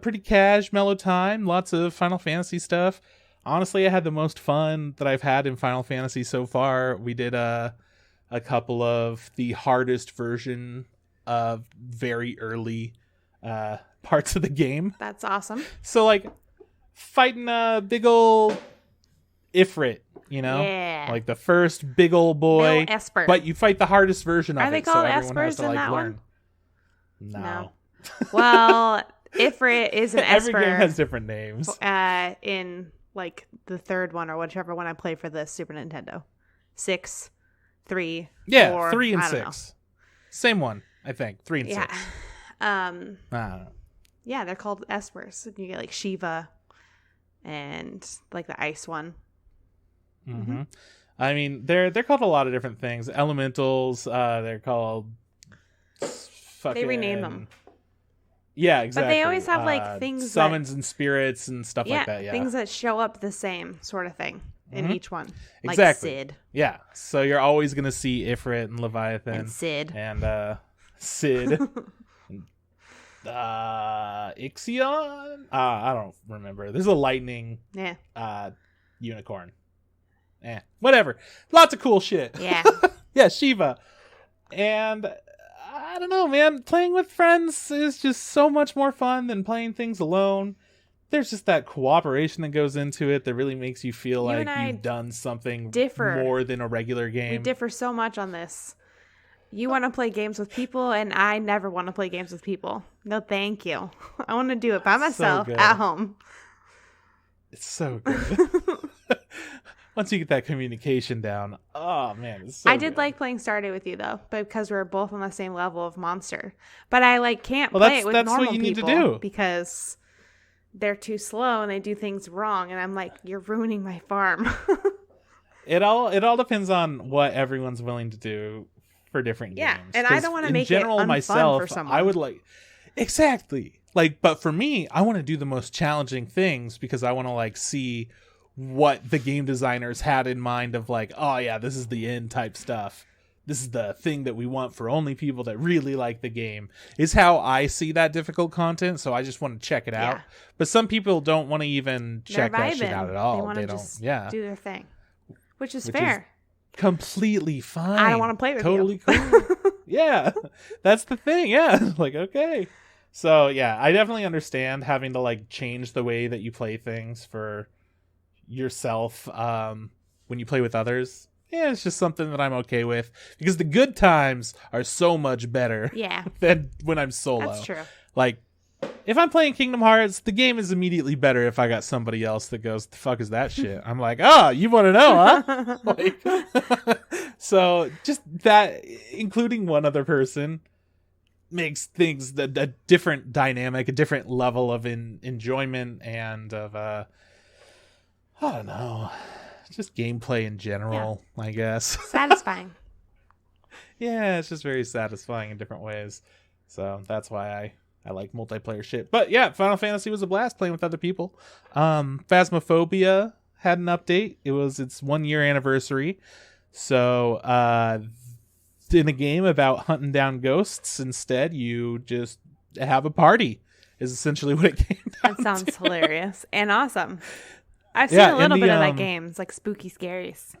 pretty cash, mellow time. Lots of Final Fantasy stuff. Honestly, I had the most fun that I've had in Final Fantasy so far. We did a couple of the hardest version of very early parts of the game. That's awesome. So, like, fighting a big old Ifrit, you know? Yeah. Like the first big old boy. Bill Esper. But you fight the hardest version of it. Are they called Espers in that one? No. Well, Ifrit is an Esper. Every game has different names. In... like the third one or whichever one I played for the Super Nintendo. 6, 3, 4. 3 and 6. Know. Same one, I think. 3 and 6. I don't know. Yeah, they're called Espers. You get like Shiva and like the ice one. Mm-hmm. I mean, they're called a lot of different things. Elementals, they're called They rename them. Yeah, exactly. But they always have like things summons and spirits and stuff like that. Yeah, things that show up the same sort of thing in each one. Exactly. Like Sid. Yeah, so you're always gonna see Ifrit and Leviathan and Sid Sid. Ixion. I don't remember. There's a lightning. Unicorn. Whatever. Lots of cool shit. Yeah. Yeah, Shiva. And I don't know, man. Playing with friends is just so much more fun than playing things alone. There's just that cooperation that goes into it that really makes you feel like you've done something more than a regular game. We differ so much on this. You want to play games with people, and I never want to play games with people. No, thank you. I want to do it by myself at home. It's so good. Once you get that communication down, oh man, it's so I did like playing Stardew with you though, but because we're both on the same level of monster. But I can't play it with normal people need to do. Because they're too slow and they do things wrong, and I'm like, you're ruining my farm. It all depends on what everyone's willing to do for different games. Yeah, and I don't want to make it unfun myself, for someone. I would exactly but for me, I want to do the most challenging things because I want to see what the game designers had in mind of oh yeah, this is the end type stuff. This is the thing that we want for only people that really like the game, is how I see that difficult content. So I just want to check it out. But some people don't want to even check that shit out at all. They want to just do their thing, which is fair. Completely fine. I don't want to play with you. Totally cool. Yeah, that's the thing. Yeah, okay. So yeah, I definitely understand having to change the way that you play things for yourself when you play with others. Yeah, it's just something that I'm okay with because the good times are so much better than when I'm solo. That's true. If I'm playing Kingdom Hearts, the game is immediately better if I got somebody else that goes, the fuck is that shit? I'm like, oh, you want to know, huh? So just that, including one other person, makes things a different dynamic, a different level of enjoyment and of I don't know, just gameplay in general, I guess. Satisfying. Yeah, it's just very satisfying in different ways. So that's why I like multiplayer shit. But yeah, Final Fantasy was a blast playing with other people. Phasmophobia had an update. It was its 1 year anniversary. So in a game about hunting down ghosts, instead you just have a party is essentially what it came down to. That sounds hilarious and awesome. I've seen a little bit of that games, spooky scaries,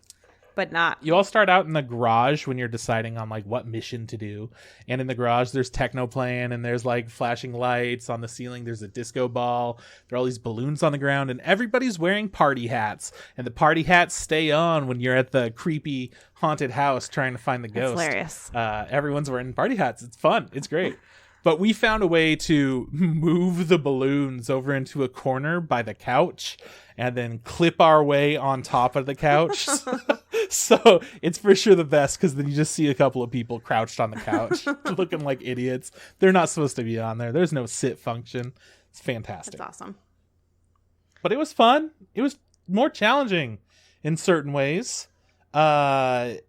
but not. You all start out in the garage when you're deciding on what mission to do. And in the garage, there's techno playing and there's flashing lights on the ceiling. There's a disco ball. There are all these balloons on the ground and everybody's wearing party hats. And the party hats stay on when you're at the creepy haunted house trying to find the ghost. That's hilarious. Everyone's wearing party hats. It's fun. It's great. But we found a way to move the balloons over into a corner by the couch and then clip our way on top of the couch. So it's for sure the best because then you just see a couple of people crouched on the couch looking like idiots. They're not supposed to be on there. There's no sit function. It's fantastic. That's awesome. But it was fun. It was more challenging in certain ways. While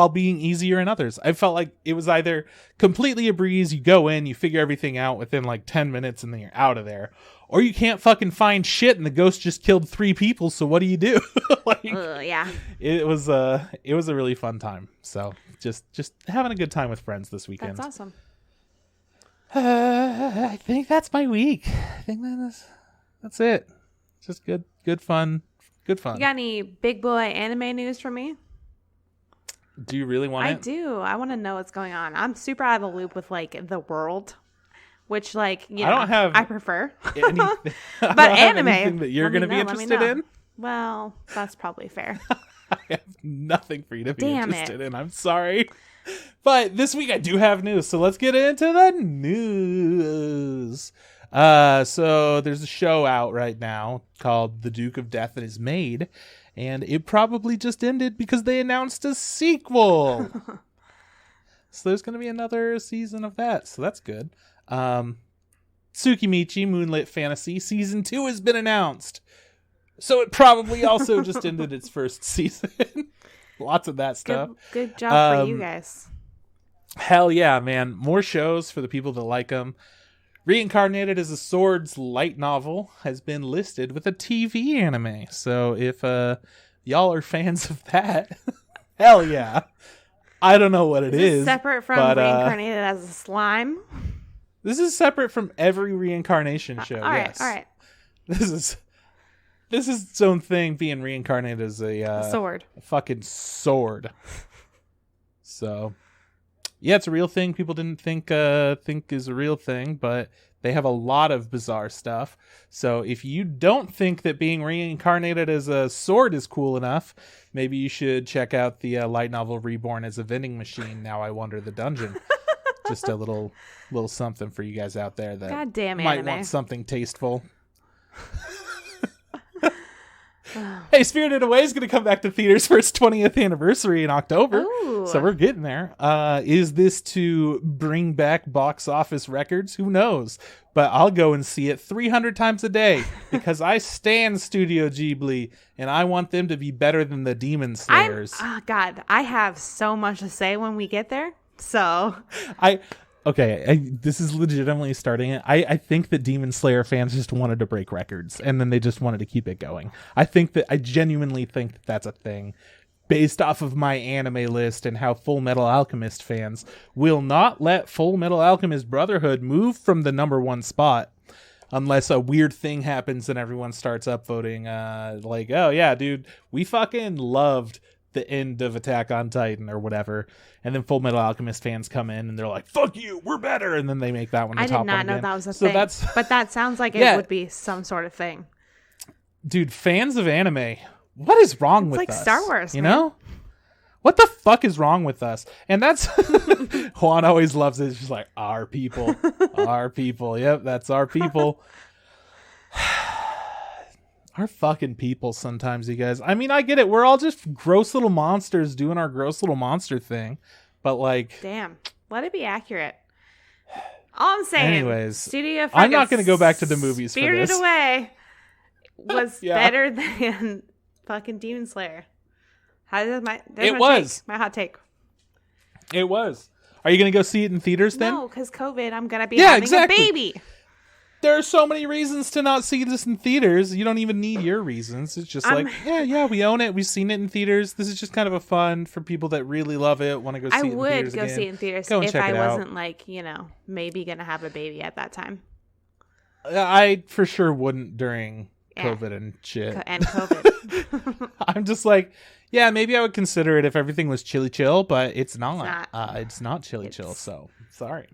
being easier in others. I felt like it was either completely a breeze, you go in, you figure everything out within 10 minutes and then you're out of there, or you can't fucking find shit and the ghost just killed 3 people, so what do you do? Yeah. It was a really fun time. So just having a good time with friends this weekend. That's awesome. I think that's my week. I think that's it. Just good fun. Good fun. You got any big boy anime news for me? Do you really want it? I do. I want to know what's going on. I'm super out of the loop with the world, which I don't have. I prefer. But anime that you're going to be interested in. Well, that's probably fair. I have nothing for you to be interested in. I'm sorry, but this week I do have news. So let's get into the news. So there's a show out right now called The Duke of Death and His Maid. And it probably just ended because they announced a sequel. So there's going to be another season of that. So that's good. Tsukimichi, Moonlit Fantasy, Season 2 has been announced. So it probably also just ended its first season. Lots of that stuff. Good job for you guys. Hell yeah, man. More shows for the people that like them. Reincarnated as a Swords light novel has been listed with a TV anime. So if y'all are fans of that, hell yeah. I don't know what it is. Separate from Reincarnated as a slime? This is separate from every reincarnation show. All yes. right. This is its own thing, being reincarnated as a sword. A fucking sword. So Yeah, it's a real thing. People didn't think is a real thing, but they have a lot of bizarre stuff. So if you don't think that being reincarnated as a sword is cool enough, maybe you should check out the light novel Reborn as a Vending Machine. Now I Wander the Dungeon. Just a little something for you guys out there that goddamn might anime. want something tasteful. Hey, Spirited Away is going to come back to theaters for its 20th anniversary in October. Ooh. So we're getting there. Is this to bring back box office records? Who knows? But I'll go and see it 300 times a day because I stan Studio Ghibli and I want them to be better than the Demon Slayers. God, I have so much to say when we get there. So this is legitimately starting it. I think that Demon Slayer fans just wanted to break records and then they just wanted to keep it going. I genuinely think that that's a thing based off of my anime list and how Full Metal Alchemist fans will not let Full Metal Alchemist Brotherhood move from the #1 spot unless a weird thing happens and everyone starts upvoting like, oh yeah, dude, we fucking loved the end of Attack on Titan or whatever, and then Full Metal Alchemist fans come in and they're like, fuck you, we're better, and then they make that one the top one. I did not know again. that was a thing, but that sounds like it would be some sort of thing. Dude, fans of anime, what is wrong with us? It's like Star Wars, you know? What the fuck is wrong with us? And that's Juan always loves it. She's like, our people. Our people. Yep, that's our people. Our fucking people sometimes, you guys. I mean, I get it. We're all just gross little monsters doing our gross little monster thing. But like, damn, let it be accurate. All I'm saying, anyways, I'm not going to go back to the movies for this. Spirited Away was better than fucking Demon Slayer. My hot take. It was. Are you going to go see it in theaters then? No, because COVID, I'm going to be having a baby. There are so many reasons to not see this in theaters. You don't even need your reasons. It's just we own it. We've seen it in theaters. This is just kind of a fun for people that really love it, want to go see it in theaters. I would go see it in theaters if I wasn't maybe going to have a baby at that time. I for sure wouldn't during COVID and shit. And COVID. I'm just like, yeah, maybe I would consider it if everything was chilly chill, but it's not. It's not chilly chill, so sorry.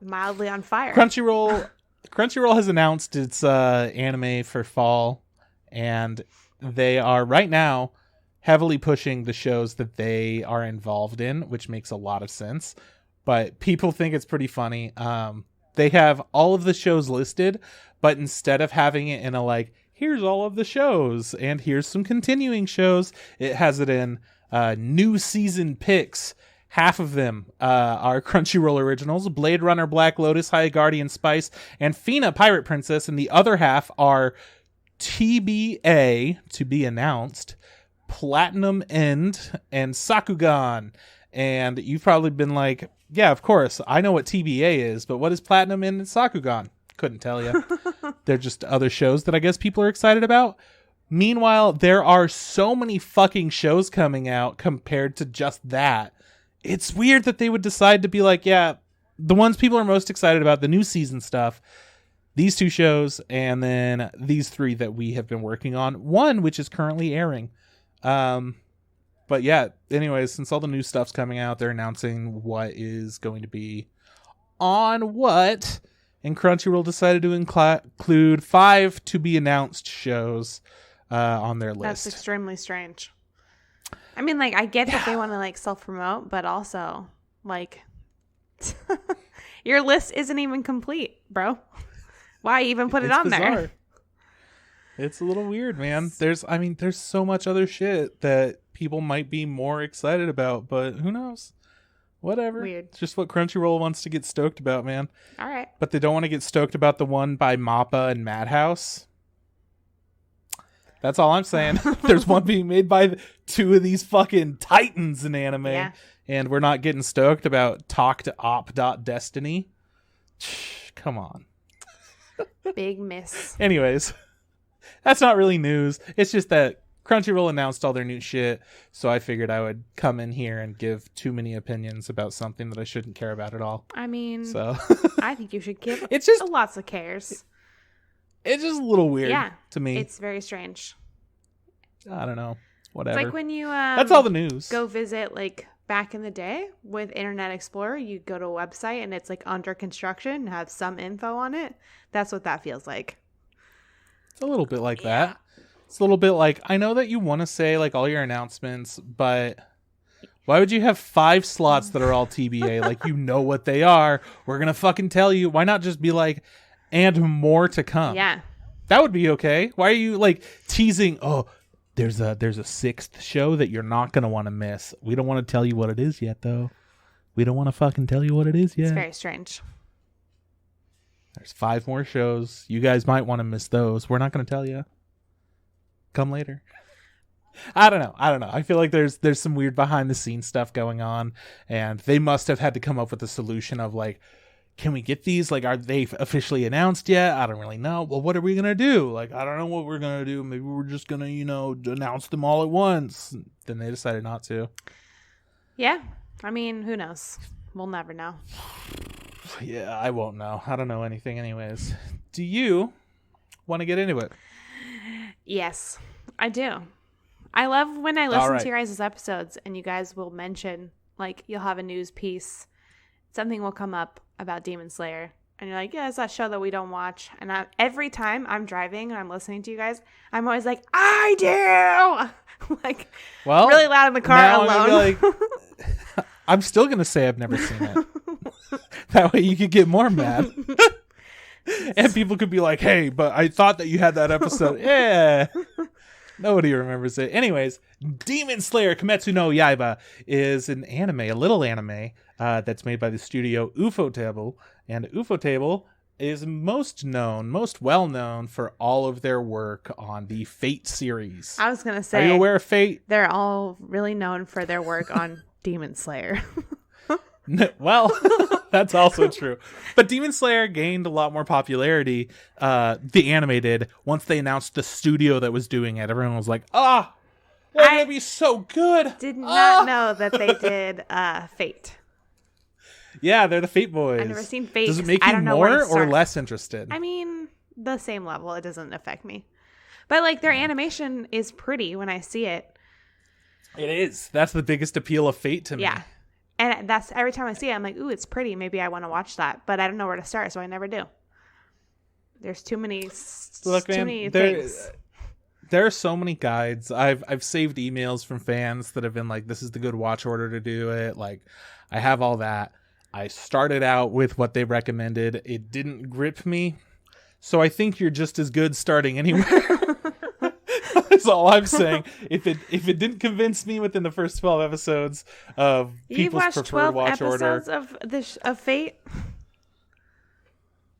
Mildly on fire. Crunchyroll has announced its anime for fall, and they are right now heavily pushing the shows that they are involved in, which makes a lot of sense. But people think it's pretty funny. They have all of the shows listed, but instead of having it in a here's all of the shows and here's some continuing shows, it has it in new season picks. Half of them are Crunchyroll originals, Blade Runner, Black Lotus, High Guardian Spice, and Fina, Pirate Princess, and the other half are TBA, to be announced, Platinum End, and Sakugan. And you've probably been like, yeah, of course, I know what TBA is, but what is Platinum End and Sakugan? Couldn't tell you. They're just other shows that I guess people are excited about. Meanwhile, there are so many fucking shows coming out compared to just that. It's weird that they would decide to be like, yeah, the ones people are most excited about, the new season stuff, these 2 shows, and then these 3 that we have been working on. 1, which is currently airing. But yeah, anyways, since all the new stuff's coming out, they're announcing what is going to be on what. And Crunchyroll decided to include 5 to be announced shows on their list. That's extremely strange. I mean, I get that they want to self-promote, but also your list isn't even complete, bro. Why even put it on bizarre. There? It's a little weird, man. There's so much other shit that people might be more excited about, but who knows? Whatever. Weird. It's just what Crunchyroll wants to get stoked about, man. All right. But they don't want to get stoked about the one by MAPPA and Madhouse. That's all I'm saying. There's one being made by 2 of these fucking titans in anime, and we're not getting stoked about Talk to Op.Destiny. Come on. Big miss. Anyways, that's not really news. It's just that Crunchyroll announced all their new shit, so I figured I would come in here and give too many opinions about something that I shouldn't care about at all. I mean, so I think you should give it's just lots of cares. It's just a little weird to me. It's very strange. I don't know. Whatever. It's like when you that's all the news. Go visit back in the day with Internet Explorer, you go to a website and it's like under construction and have some info on it. That's what that feels like. It's a little bit like that. It's a little bit like, I know that you want to say like all your announcements, but why would you have 5 slots that are all TBA? Like, you know what they are. We're going to fucking tell you. Why not just be like, and more to come? Yeah. That would be okay. Why are you like teasing? Oh, there's a 6th show that you're not going to want to miss. We don't want to tell you what it is yet, though. We don't want to fucking tell you what it is yet. It's very strange. There's 5 more shows. You guys might want to miss those. We're not going to tell you. Come later. I don't know. I feel like there's some weird behind the scenes stuff going on, and they must have had to come up with a solution of like, can we get these? Like, are they officially announced yet? I don't really know. Well, what are we going to do? Like, I don't know what we're going to do. Maybe we're just going to, announce them all at once. Then they decided not to. Yeah. I mean, who knows? We'll never know. Yeah, I won't know. I don't know anything anyways. Do you want to get into it? Yes, I do. I love when I listen to your guys' episodes and you guys will mention, like, you'll have a news piece. Something will come up about Demon Slayer. And you're like, yeah, it's that show that we don't watch. And every time I'm driving and I'm listening to you guys, I'm always like, I do! Like, well, really loud in the car alone. I'm still going to say I've never seen it. That way you could get more mad. And people could be like, hey, but I thought that you had that episode. Yeah. Nobody remembers it. Anyways, Demon Slayer Kimetsu no Yaiba is an anime, a little anime, that's made by the studio Ufotable. And Ufotable is most well known for all of their work on the Fate series. I was going to say, are you aware of Fate? They're all really known for their work on Demon Slayer. Well, that's also true. But Demon Slayer gained a lot more popularity, the anime did, once they announced the studio that was doing it. Everyone was like, they're going to be so good. Did not know that they did Fate. Yeah, they're the Fate boys. I've never seen Fate. Does it make you more or less interested? I mean, the same level. It doesn't affect me. But, like, their animation is pretty when I see it. It is. That's the biggest appeal of Fate to me. Yeah. And that's every time I see it, I'm like, ooh, it's pretty. Maybe I want to watch that. But I don't know where to start, so I never do. There's too many things. There are so many guides. I've saved emails from fans that have been like, this is the good watch order to do it. Like, I have all that. I started out with what they recommended. It didn't grip me. So I think you're just as good starting anywhere. That's all I'm saying. If it didn't convince me within the first 12 episodes of people's preferred watch order. You've watched 12 episodes of Fate?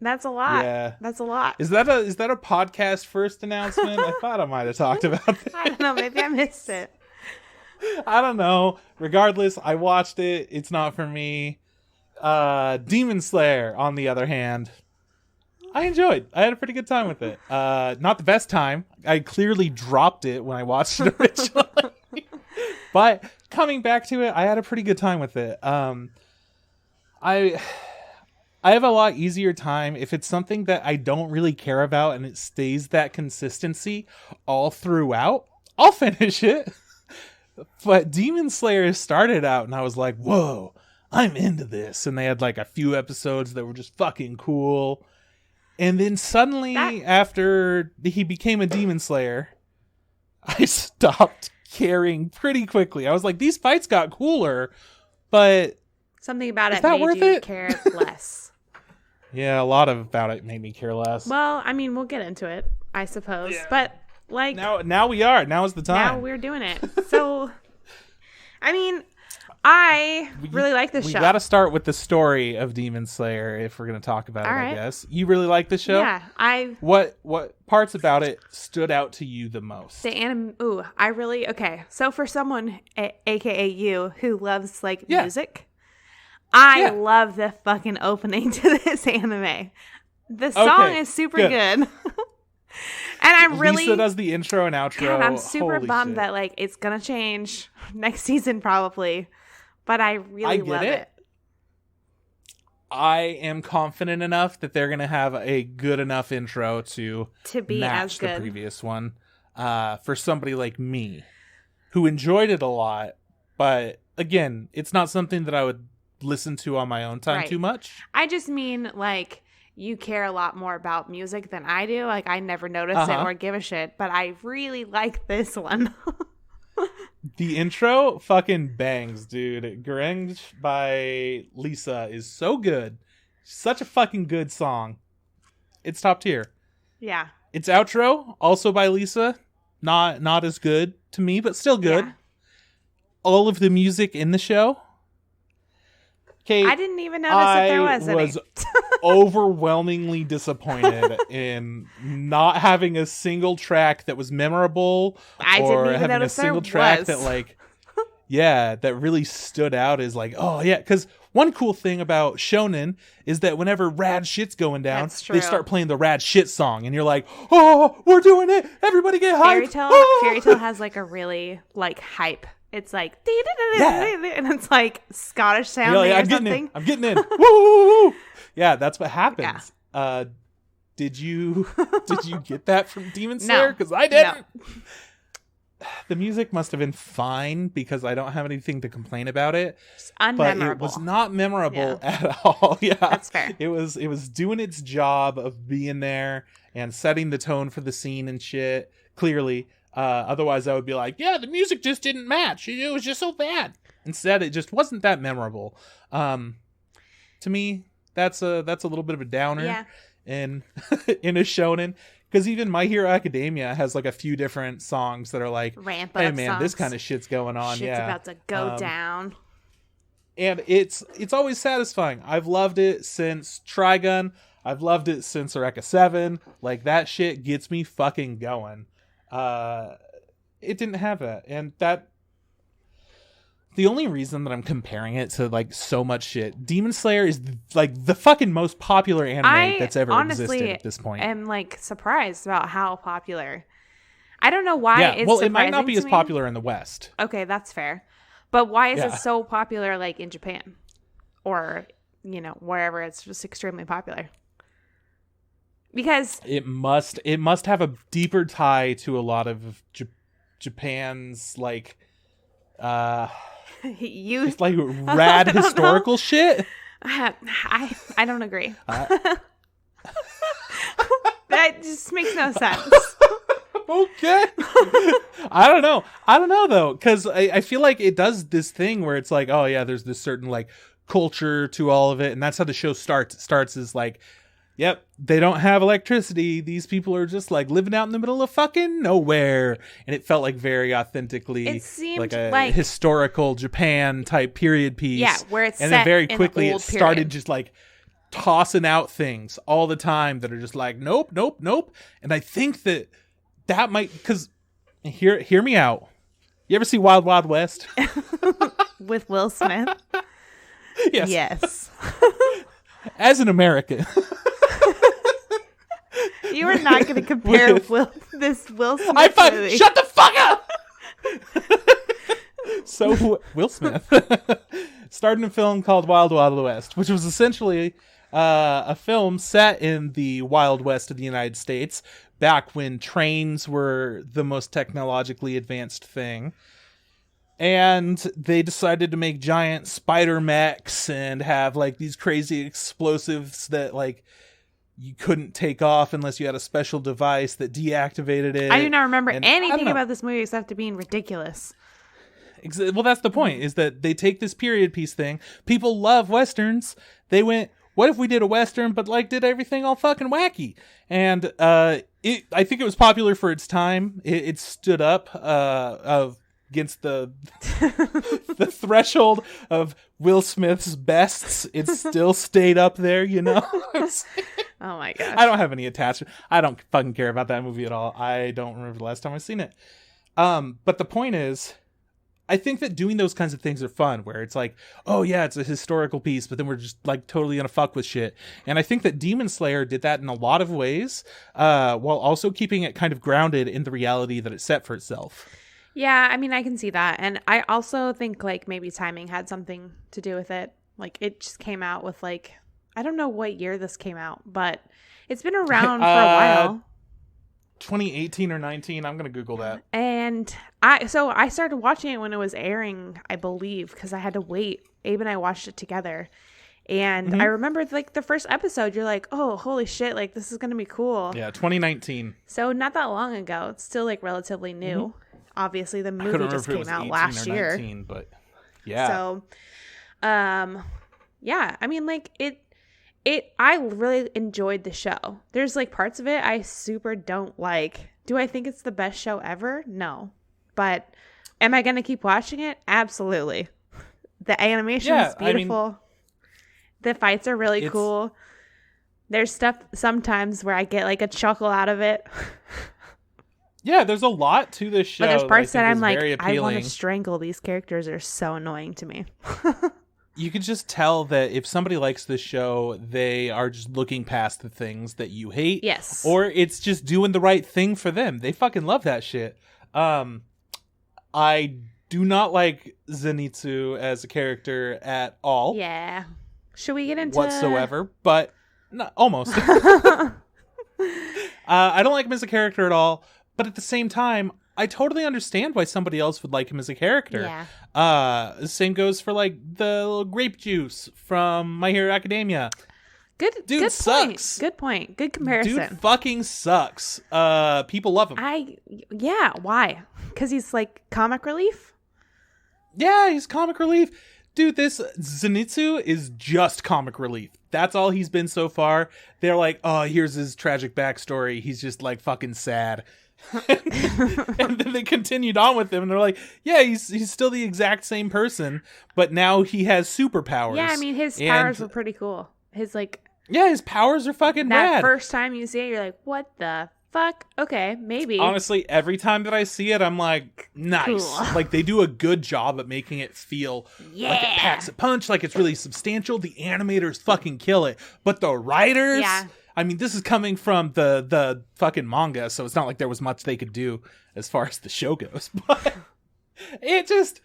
That's a lot. Yeah. That's a lot. Is that a podcast first announcement? I thought I might have talked about that. I don't know. Maybe I missed it. I don't know. Regardless, I watched it. It's not for me. Demon Slayer, on the other hand, I enjoyed. I had a pretty good time with it. Not the best time. I clearly dropped it when I watched it originally. But coming back to it, I had a pretty good time with it. I have a lot easier time if it's something that I don't really care about and it stays that consistency all throughout. I'll finish it. But Demon Slayer started out and I was like, whoa, I'm into this. And they had like a few episodes that were just fucking cool. And then suddenly, after he became a Demon Slayer, I stopped caring pretty quickly. I was like, these fights got cooler, but something about it made you care less. Yeah, a lot about it made me care less. Well, I mean, we'll get into it, I suppose. Yeah. But like now we are. Now is the time. Now we're doing it. So, I mean, I really like this show. We got to start with the story of Demon Slayer if we're going to talk about it, I guess. You really like the show? Yeah, What parts about it stood out to you the most? Okay. So for someone, aka you, who loves like music, I love the fucking opening to this anime. The song is super good. And I'm really Lisa does the intro and outro. God, I'm super bummed that like it's gonna change next season probably, but I really love it. I am confident enough that they're gonna have a good enough intro to be match as good the previous one. For somebody like me, who enjoyed it a lot, but again, it's not something that I would listen to on my own time too much. I just mean, like, you care a lot more about music than I do. Like, I never notice it or give a shit, but I really like this one. The intro fucking bangs, dude. Grange by Lisa is so good. Such a fucking good song. It's top tier. Yeah. Its outro, also by Lisa. Not as good to me, but still good. Yeah. All of the music in the show. Kate, I didn't even notice that there was any. I was overwhelmingly disappointed in not having a single track that was memorable, or having a single track that, like, that really stood out as like, oh yeah, because one cool thing about shonen is that whenever rad shit's going down, they start playing the rad shit song, and you're like, oh, we're doing it! Everybody get hyped! Fairy Tail has like a really like hype. It's like, and it's like Scottish sounding or something. I'm getting in. Woo! Yeah, that's what happens. Yeah. Did you get that from Demon Slayer? Because I didn't. No. The music must have been fine because I don't have anything to complain about it. It's unmemorable. But it was not memorable at all. Yeah, that's fair. It was doing its job of being there and setting the tone for the scene and shit. Clearly. Otherwise I would be like, yeah, the music just didn't match. It was just so bad. Instead, it just wasn't that memorable. To me, that's a little bit of a downer in in a shonen. Because even My Hero Academia has like a few different songs that are like, ramp up, hey man, songs. This kind of shit's going on. Shit's about to go down. And it's always satisfying. I've loved it since Trigun. I've loved it since Eureka 7. Like, that shit gets me fucking going. It didn't have that, and that the only reason that I'm comparing it to like so much shit, Demon Slayer is like the fucking most popular anime that's ever existed at this point. I'm like surprised about how popular. I don't know why. Yeah, well, it might not be as popular in the West. Okay, that's fair, but why is it so popular like in Japan, or wherever it's just extremely popular? Because it must have a deeper tie to a lot of Japan's like just like rad historical shit. I don't agree. That just makes no sense. Okay. I don't know though, because I feel like it does this thing where it's like, oh yeah, there's this certain like culture to all of it, and that's how the show starts. It starts as like, yep, they don't have electricity. These people are just like living out in the middle of fucking nowhere. And it felt like very authentically it seemed like a historical Japan type period piece. Yeah, where it's and set then very quickly in it started just like tossing out things all the time that are just like, nope. And I think that might, because hear me out. You ever see Wild Wild West? With Will Smith? Yes. As an American. You are not going to compare Will Smith movie. Shut the fuck up! So, Will Smith starred in a film called Wild Wild West, which was essentially a film set in the Wild West of the United States, back when trains were the most technologically advanced thing. And they decided to make giant spider mechs and have like these crazy explosives that like you couldn't take off unless you had a special device that deactivated it. I do not remember anything about this movie except it being ridiculous. Well, that's the point, is that they take this period piece thing. People love Westerns. They went, what if we did a Western but like did everything all fucking wacky? And I think it was popular for its time. It stood up against the the threshold of Will Smith's bests. It still stayed up there, Oh my gosh. I don't have any attachment. I don't fucking care about that movie at all. I don't remember the last time I've seen it. But the point is, I think that doing those kinds of things are fun, where it's like, oh yeah, it's a historical piece, but then we're just like totally gonna fuck with shit. And I think that Demon Slayer did that in a lot of ways, while also keeping it kind of grounded in the reality that it set for itself. Yeah, I mean, I can see that. And I also think like maybe timing had something to do with it. Like, it just came out with like, I don't know what year this came out, but it's been around for a while. 2018 or 19. I'm gonna Google that. And I started watching it when it was airing, I believe, because I had to wait. Abe and I watched it together. And I remember like the first episode, you're like, oh, holy shit, like this is going to be cool. Yeah, 2019. So not that long ago. It's still like relatively new. Obviously, the movie just came out last year. 19, but yeah. So, yeah, I mean, like I really enjoyed the show. There's like parts of it I super don't like. Do I think it's the best show ever? No. But am I going to keep watching it? Absolutely. The animation is beautiful. I mean, the fights are really cool. There's stuff sometimes where I get like a chuckle out of it. Yeah, there's a lot to this show. But there's parts that I'm like, I want to strangle these characters. Are so annoying to me. You can just tell that if somebody likes this show, they are just looking past the things that you hate. Yes. Or it's just doing the right thing for them. They fucking love that shit. I do not like Zenitsu as a character at all. Yeah. Should we get into whatsoever? But no, almost. I don't like him as a character at all. But at the same time, I totally understand why somebody else would like him as a character. Yeah. The same goes for like the little grape juice from My Hero Academia. Dude sucks. Good point. Good comparison. Dude fucking sucks. People love him. Yeah. Why? Because he's like comic relief? Yeah, he's comic relief. Dude, this Zenitsu is just comic relief. That's all he's been so far. They're like, oh, here's his tragic backstory. He's just like fucking sad. And then they continued on with him and they're like, yeah, he's still the exact same person, but now he has superpowers. Yeah, I mean, his powers were pretty cool. His powers are fucking that rad. First time you see it, you're like, what the fuck? Okay, maybe. Honestly, every time that I see it, I'm like, nice. Cool. Like, they do a good job at making it feel like it packs a punch, like it's really substantial. The animators fucking kill it. But the writers, I mean, this is coming from the fucking manga, so it's not like there was much they could do as far as the show goes. But it just,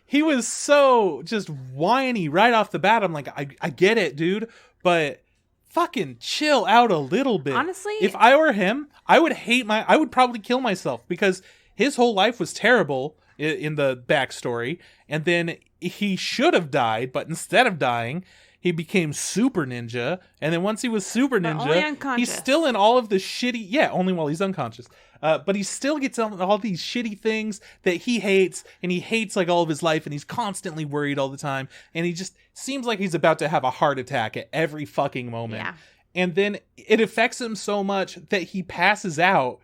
he was so just whiny right off the bat. I'm like, I get it, dude, but fucking chill out a little bit. Honestly, if I were him, I would probably kill myself because his whole life was terrible in the backstory. And then he should have died, but instead of dying, he became super ninja. And then once he was super ninja, he's still in all of the shitty, only while he's unconscious. But he still gets on all these shitty things that he hates, and he hates like all of his life, and he's constantly worried all the time, and he just seems like he's about to have a heart attack at every fucking moment. Yeah. And then it affects him so much that he passes out,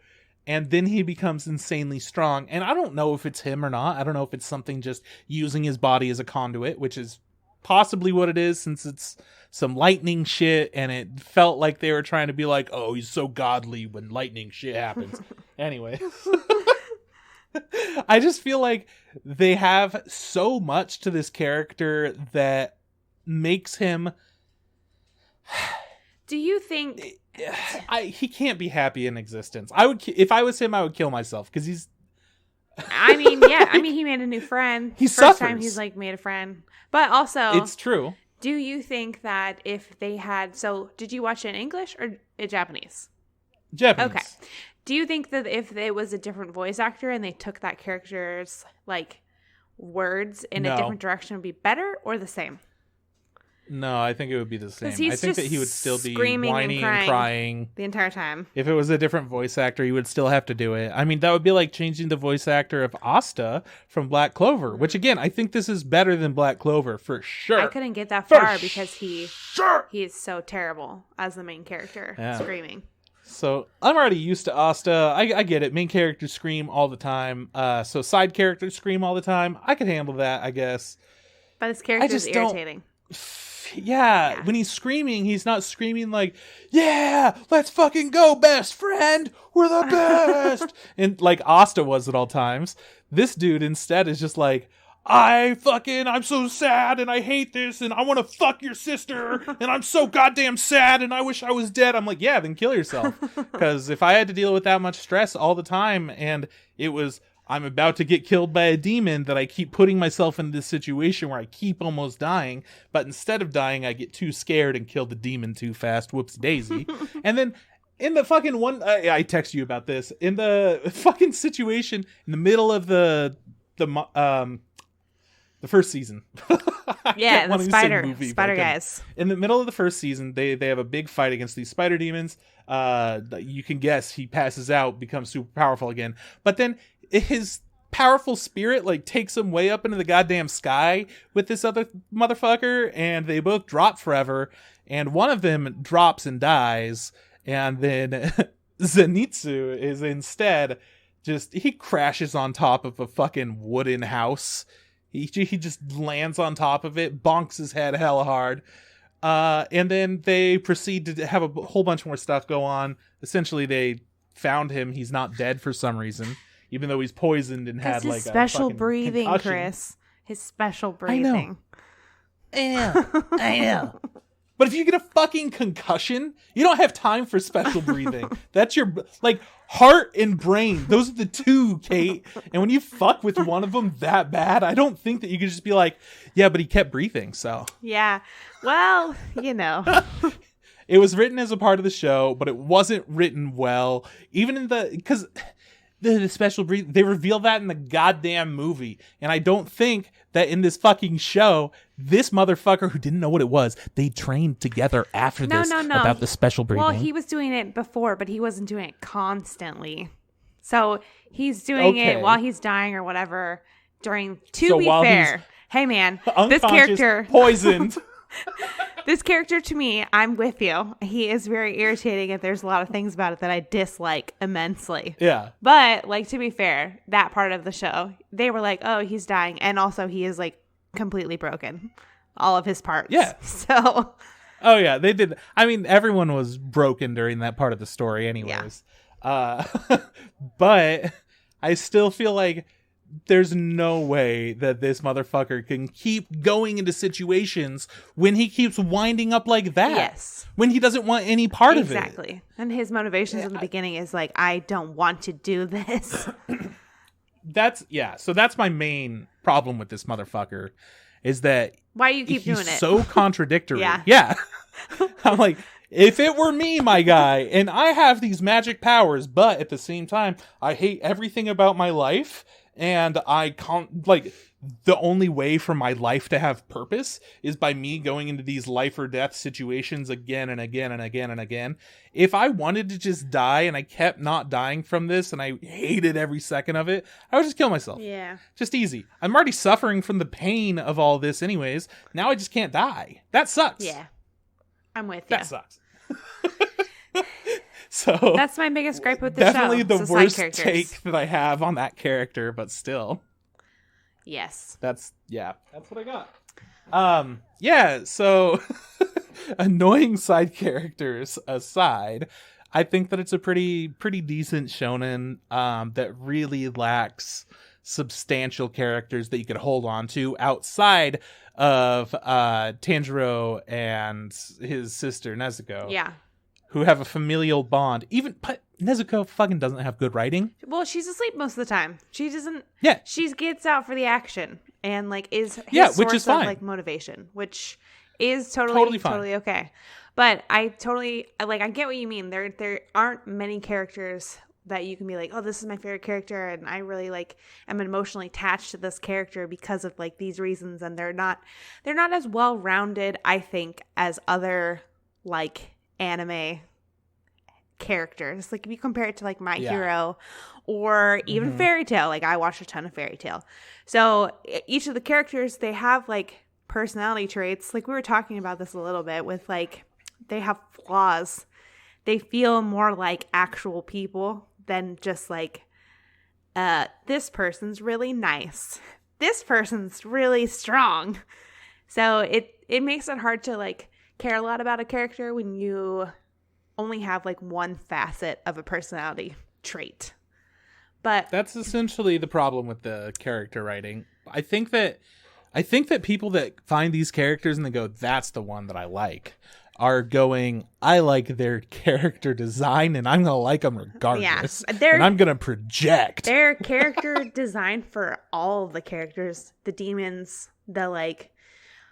and then he becomes insanely strong. And I don't know if it's him or not. I don't know if it's something just using his body as a conduit, which is possibly what it is, since it's some lightning shit, and it felt like they were trying to be like, oh, he's so godly when lightning shit happens. Anyway. I just feel like they have so much to this character that makes him... Do you think... he can't be happy in existence. If I was him, I would kill myself, because he's... I mean, yeah. I mean, he made a new friend. He suffers. First time he's like made a friend. But also... It's true. Do you think that if they had... So, did you watch it in English or in Japanese? Japanese. Okay. Do you think that if it was a different voice actor and they took that character's, like, words in a different direction, would be better or the same? No, I think it would be the same. I think that he would still be whining and crying the entire time. If it was a different voice actor, he would still have to do it. I mean, that would be like changing the voice actor of Asta from Black Clover, which again, I think this is better than Black Clover for sure. I couldn't get that far because he is so terrible as the main character, screaming. So I'm already used to Asta. I get it. Main characters scream all the time. So side characters scream all the time. I could handle that, I guess. But his character is irritating. Yeah, when he's screaming, he's not screaming like, yeah, let's fucking go, best friend, we're the best, and like Asta was at all times. This dude instead is just like, I'm so sad, and I hate this, and I want to fuck your sister, and I'm so goddamn sad, and I wish I was dead. I'm like, yeah, then kill yourself, because if I had to deal with that much stress all the time, and it was... I'm about to get killed by a demon, that I keep putting myself in this situation where I keep almost dying, but instead of dying, I get too scared and kill the demon too fast. Whoops daisy. And then in the fucking one, I text you about this, in the fucking situation in the middle of the first season. Yeah, the spider guys. In the middle of the first season, they have a big fight against these spider demons. You can guess he passes out, becomes super powerful again. But then his powerful spirit like takes him way up into the goddamn sky with this other motherfucker, and they both drop forever. And one of them drops and dies, and then Zenitsu is instead he crashes on top of a fucking wooden house. He just lands on top of it, bonks his head hella hard. And then they proceed to have a whole bunch more stuff go on. Essentially, they found him. He's not dead for some reason, even though he's poisoned and had like special a breathing, concussion. Kris. His special breathing. I know. But if you get a fucking concussion, you don't have time for special breathing. That's your, like, heart and brain. Those are the two, Kate. And when you fuck with one of them that bad, I don't think that you could just be like, yeah, but he kept breathing, so. Yeah. Well, you know. It was written as a part of the show, but it wasn't written well. Even in because the special breathing, they reveal that in the goddamn movie. And I don't think that in this fucking show, this motherfucker who didn't know what it was, they trained together after this about the special breathing. Well, he was doing it before, but he wasn't doing it constantly. So he's doing it while he's dying or whatever. To be fair, hey man, this character poisoned. This character, to me, I'm with you. He is very irritating, and there's a lot of things about it that I dislike immensely. Yeah. But, like, to be fair, that part of the show, they were like, oh, he's dying. And also, he is, like, completely broken. All of his parts. Yeah. So. Oh, yeah. They did. I mean, everyone was broken during that part of the story anyways. Yeah. But I still feel like there's no way that this motherfucker can keep going into situations when he keeps winding up like that. Yes. When he doesn't want any part of it. Exactly. And his motivations in the beginning is like, I don't want to do this. So that's my main problem with this motherfucker is that why you keep doing it? He's so contradictory. Yeah. I'm like, if it were me, my guy, and I have these magic powers, but at the same time, I hate everything about my life. And I can't, like, the only way for my life to have purpose is by me going into these life or death situations again and again and again and again. If I wanted to just die and I kept not dying from this and I hated every second of it, I would just kill myself. Yeah. Just easy. I'm already suffering from the pain of all this anyways. Now I just can't die. That sucks. Yeah. I'm with you. That sucks. So that's my biggest gripe with the definitely show. Definitely the worst take that I have on that character, but still. Yes. That's what I got. So annoying side characters aside, I think that it's a pretty decent shonen that really lacks substantial characters that you could hold on to outside of Tanjiro and his sister Nezuko. Yeah. Who have a familial bond. But Nezuko fucking doesn't have good writing. Well, she's asleep most of the time. She doesn't. Yeah. She gets out for the action and like is his which is fine. Of like motivation, which is totally fine. Totally okay. But I totally like. I get what you mean. There aren't many characters that you can be like, oh, this is my favorite character, and I really like am emotionally attached to this character because of like these reasons, and they're not as well rounded, I think, as other like anime characters. Like if you compare it to like My Hero or even Fairy Tail, like I watched a ton of Fairy Tail. So each of the characters, they have like personality traits. Like we were talking about this a little bit with like they have flaws. They feel more like actual people than just like this person's really nice. This person's really strong. So it makes it hard to like care a lot about a character when you only have like one facet of a personality trait. But that's essentially the problem with the character writing. I think that people that find these characters and they go, that's the one that I like, are going, I like their character design and I'm going to like them regardless. Yeah, and I'm going to project. Their character design for all of the characters, the demons, the like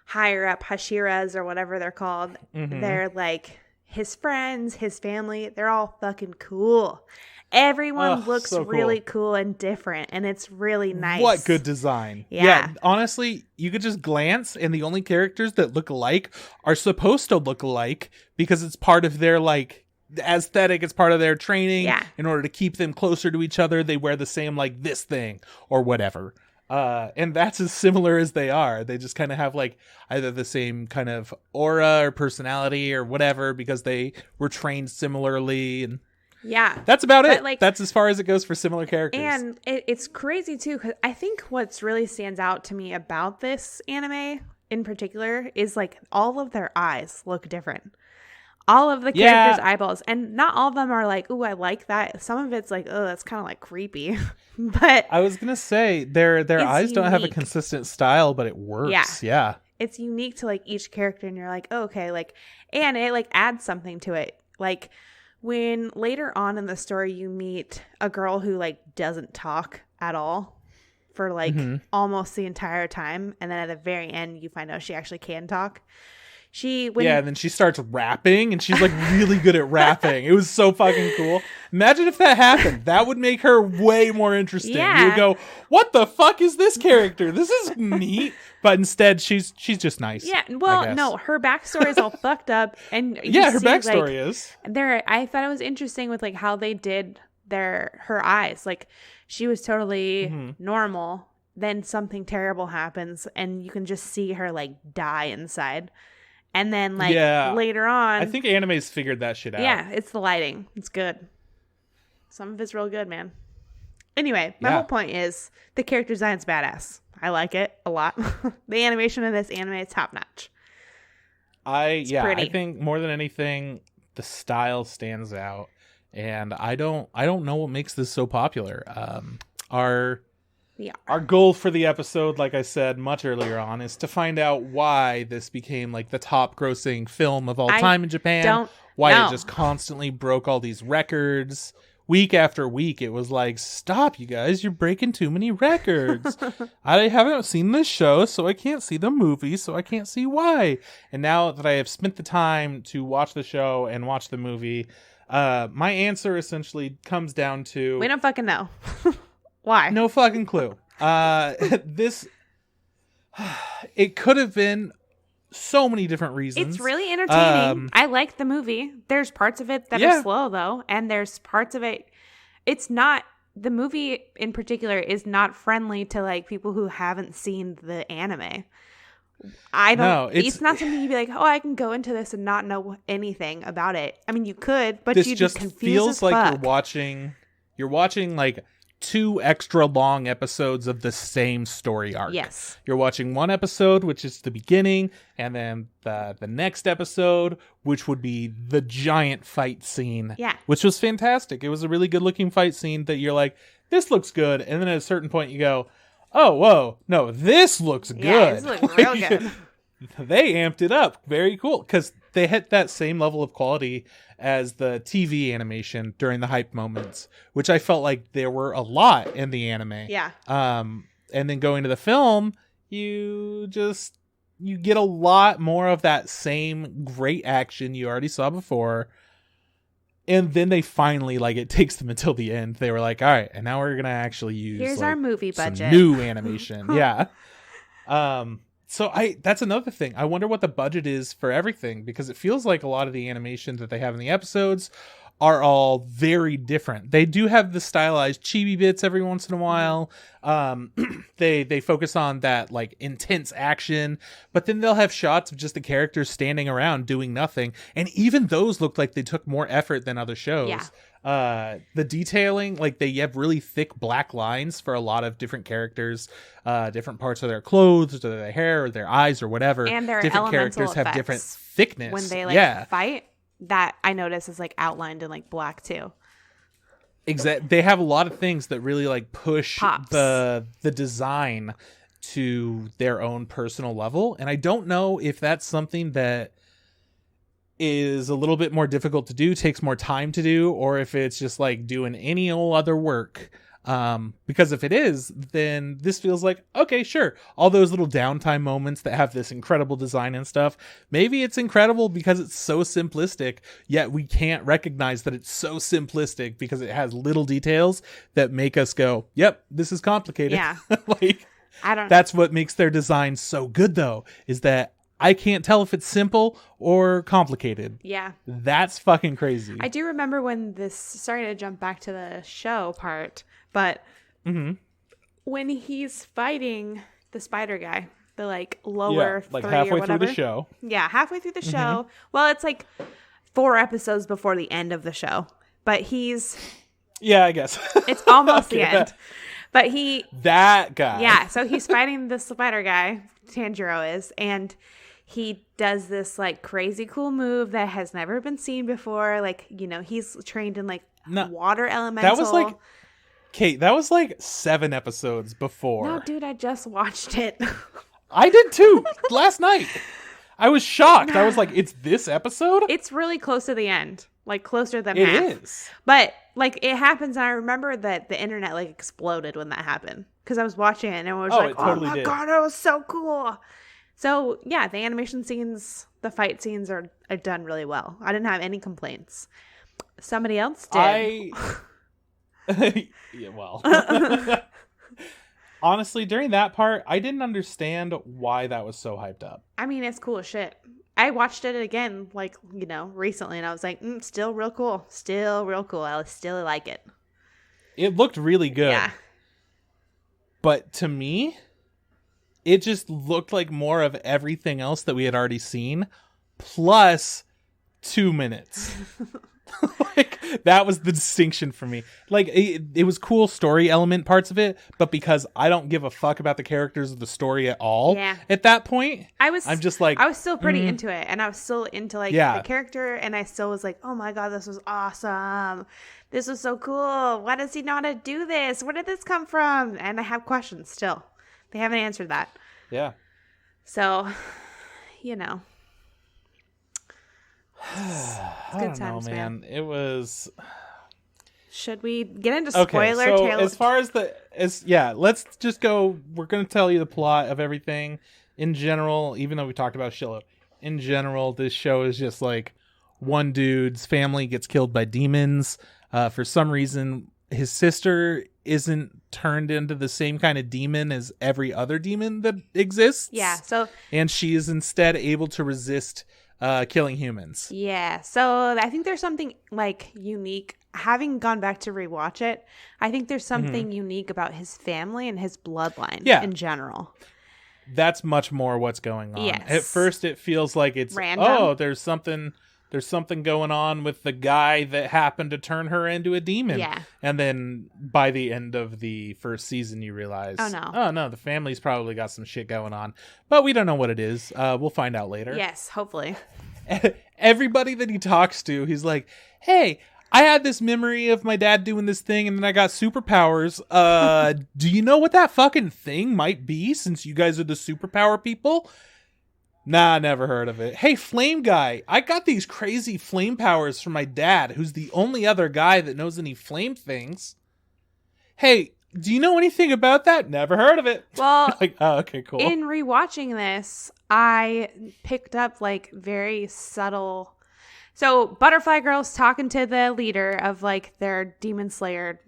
higher up Hashiras or whatever they're called, they're like his friends, his family, they're all fucking cool. Everyone looks so really cool and different, and it's really nice. What good design. Yeah. Honestly, you could just glance, and the only characters that look alike are supposed to look alike because it's part of their, like, aesthetic. It's part of their training. Yeah. In order to keep them closer to each other, they wear the same, like, this thing or whatever. And that's as similar as they are. They just kind of have, like, either the same kind of aura or personality or whatever because they were trained similarly. And yeah, that's about it. Like, that's as far as it goes for similar characters. And it's crazy too, because I think what's really stands out to me about this anime in particular is, like, all of their eyes look different. All of the characters' eyeballs, and not all of them are like, "Ooh, I like that." Some of it's like, "Oh, that's kind of like creepy." But I was gonna say their eyes don't have a consistent style, but it works. Yeah, it's unique to, like, each character, and you're like, oh, okay, like, and it, like, adds something to it. Like, when later on in the story you meet a girl who, like, doesn't talk at all for, like, almost the entire time, and then at the very end you find out she actually can talk. And then she starts rapping, and she's, like, really good at rapping. It was so fucking cool. Imagine if that happened. That would make her way more interesting. Yeah. You would go, what the fuck is this character? This is neat. But instead, she's just nice. Yeah, well, no, her backstory is all fucked up. And her backstory is. I thought it was interesting with, like, how they did her eyes. Like, she was totally normal. Then something terrible happens, and you can just see her, like, die inside. And then, like, later on, I think anime's figured that shit out. Yeah, it's the lighting. It's good. Some of it's real good, man. Anyway, my whole point is the character design's badass. I like it a lot. The animation in this anime is top notch. It's pretty. I think more than anything, the style stands out, and I don't know what makes this so popular. Our goal for the episode, like I said much earlier on, is to find out why this became, like, the top grossing film of all time in Japan. It just constantly broke all these records. Week after week, it was like, stop, you guys, you're breaking too many records. I haven't seen this show, so I can't see the movie, so I can't see why. And now that I have spent the time to watch the show and watch the movie, my answer essentially comes down to... We don't fucking know. Why? No fucking clue. It could have been so many different reasons. It's really entertaining. I like the movie. There's parts of it that are slow, though, and there's parts of it. It's not, the movie in particular is not friendly to, like, people who haven't seen the anime. It's not something you'd be like, oh, I can go into this and not know anything about it. I mean, you could, but you'd be confused as fuck. This just feels like you're watching like 2 extra long episodes of the same story arc. Yes. You're watching one episode, which is the beginning, and then the next episode, which would be the giant fight scene. Yeah. Which was fantastic. It was a really good looking fight scene that you're like, this looks good. And then at a certain point you go, oh, whoa, no, this looks good. Yeah, this looks real good. They amped it up. Very cool. Because they hit that same level of quality as the TV animation during the hype moments, which I felt like there were a lot in the anime. Yeah. And then going to the film, you get a lot more of that same great action you already saw before. And then they finally, like, it takes them until the end. They were like, all right, and now we're going to actually use Here's our movie budget. Some new animation. Yeah. So that's another thing. I wonder what the budget is for everything, because it feels like a lot of the animations that they have in the episodes are all very different. They do have the stylized chibi bits every once in a while. They focus on that, like, intense action, but then they'll have shots of just the characters standing around doing nothing. And even those look like they took more effort than other shows. Yeah. The detailing, like, they have really thick black lines for a lot of different characters, different parts of their clothes or their hair or their eyes or whatever. And their different characters have different thickness when they fight. That I notice is, like, outlined in, like, black too. Exactly. They have a lot of things that really, like, push the design to their own personal level, and I don't know if that's something that is a little bit more difficult to do, takes more time to do, or if it's just like doing any old other work. Because if it is, then this feels like, okay, sure, all those little downtime moments that have this incredible design and stuff, maybe it's incredible because it's so simplistic, yet we can't recognize that it's so simplistic because it has little details that make us go, yep, this is complicated. Yeah. Like, I don't. That's what makes their design so good, though, is that I can't tell if it's simple or complicated. Yeah. That's fucking crazy. I do remember when this, sorry to jump back to the show part, but when he's fighting the spider guy, the like lower like three halfway or whatever. through the show. Yeah, halfway through the show. Well, it's like 4 episodes before the end of the show, but he's... Yeah, I guess. It's almost the end. But that guy. Yeah, so he's fighting the spider guy, Tanjiro is, and he does this like crazy cool move that has never been seen before. Like, you know, he's trained in like water elemental. That was like, Kate, that was like 7 episodes before. No, dude, I just watched it. I did too, last night. I was shocked. I was like, it's this episode? It's really close to the end. Like closer than half. It is. But like it happens, and I remember that the internet like exploded when that happened. Because I was watching it and it was like, totally oh my god, it was so cool. So yeah, the animation scenes, the fight scenes are done really well. I didn't have any complaints. Somebody else did. Yeah, well. Honestly, during that part, I didn't understand why that was so hyped up. I mean, it's cool as shit. I watched it again, like, you know, recently, and I was like, still real cool. Still real cool. I still like it. It looked really good. Yeah. But to me, it just looked like more of everything else that we had already seen, plus 2 minutes. Like, that was the distinction for me. Like, it was cool story element parts of it, but because I don't give a fuck about the characters of the story at all at that point, I'm just like... I was still pretty into it, and I was still into, like, the character, and I still was like, oh my god, this was awesome. This was so cool. Why does he know how to do this? Where did this come from? And I have questions still. They haven't answered that. Yeah. So, you know... Good times, man. It was. Should we get into spoiler? So as far as let's just go. We're going to tell you the plot of everything in general. Even though we talked about Shiloh, in general, this show is just like one dude's family gets killed by demons. For some reason, his sister isn't turned into the same kind of demon as every other demon that exists. Yeah. And she is instead able to resist. Killing humans. Yeah, so I think there's something like unique. Having gone back to rewatch it, I think there's something unique about his family and his bloodline in general. That's much more what's going on. Yes. At first, it feels like it's random. There's something going on with the guy that happened to turn her into a demon. Yeah. And then by the end of the first season, you realize, oh no, the family's probably got some shit going on, but we don't know what it is. We'll find out later. Yes, hopefully. Everybody that he talks to, he's like, hey, I had this memory of my dad doing this thing and then I got superpowers. Do you know what that fucking thing might be since you guys are the superpower people? Nah, never heard of it. Hey, flame guy, I got these crazy flame powers from my dad, who's the only other guy that knows any flame things. Hey, do you know anything about that? Never heard of it. Well, like, oh, okay, cool. In rewatching this, I picked up like very subtle. So Butterfly Girl's talking to the leader of like their demon slayer.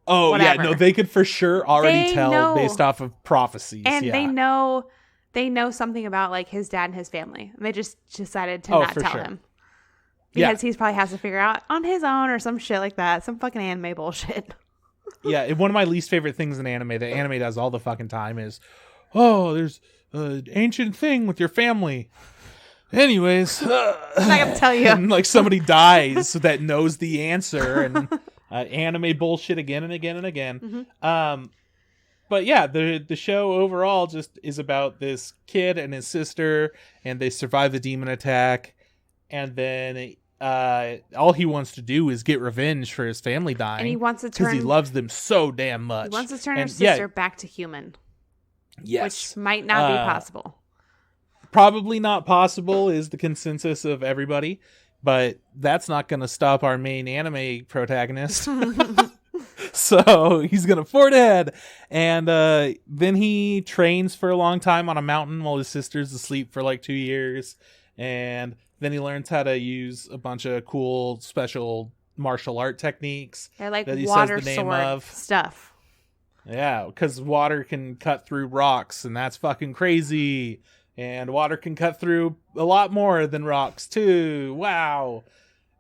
Oh, whatever. Yeah, no, they could for sure already tell based off of prophecies. And they know something about like his dad and his family. And they just decided to not tell him. Because he probably has to figure out on his own or some shit like that. Some fucking anime bullshit. Yeah, one of my least favorite things in anime that anime does all the fucking time is, there's an ancient thing with your family. Anyways, I'm not gonna tell you. And, like somebody dies that knows the answer, and anime bullshit again and again and again. Mm-hmm. But yeah, the show overall just is about this kid and his sister, and they survive the demon attack, and then all he wants to do is get revenge for his family dying. And he wants to because he loves them so damn much. He wants to turn his sister back to human. Yes. Which might not be possible. Probably not possible is the consensus of everybody, but that's not going to stop our main anime protagonist. So he's gonna ford ahead, and then he trains for a long time on a mountain while his sister's asleep for like 2 years, and then he learns how to use a bunch of cool special martial art techniques. They're like that he water says the name sword of. stuff. Yeah, because water can cut through rocks, and that's fucking crazy. And water can cut through a lot more than rocks too. Wow.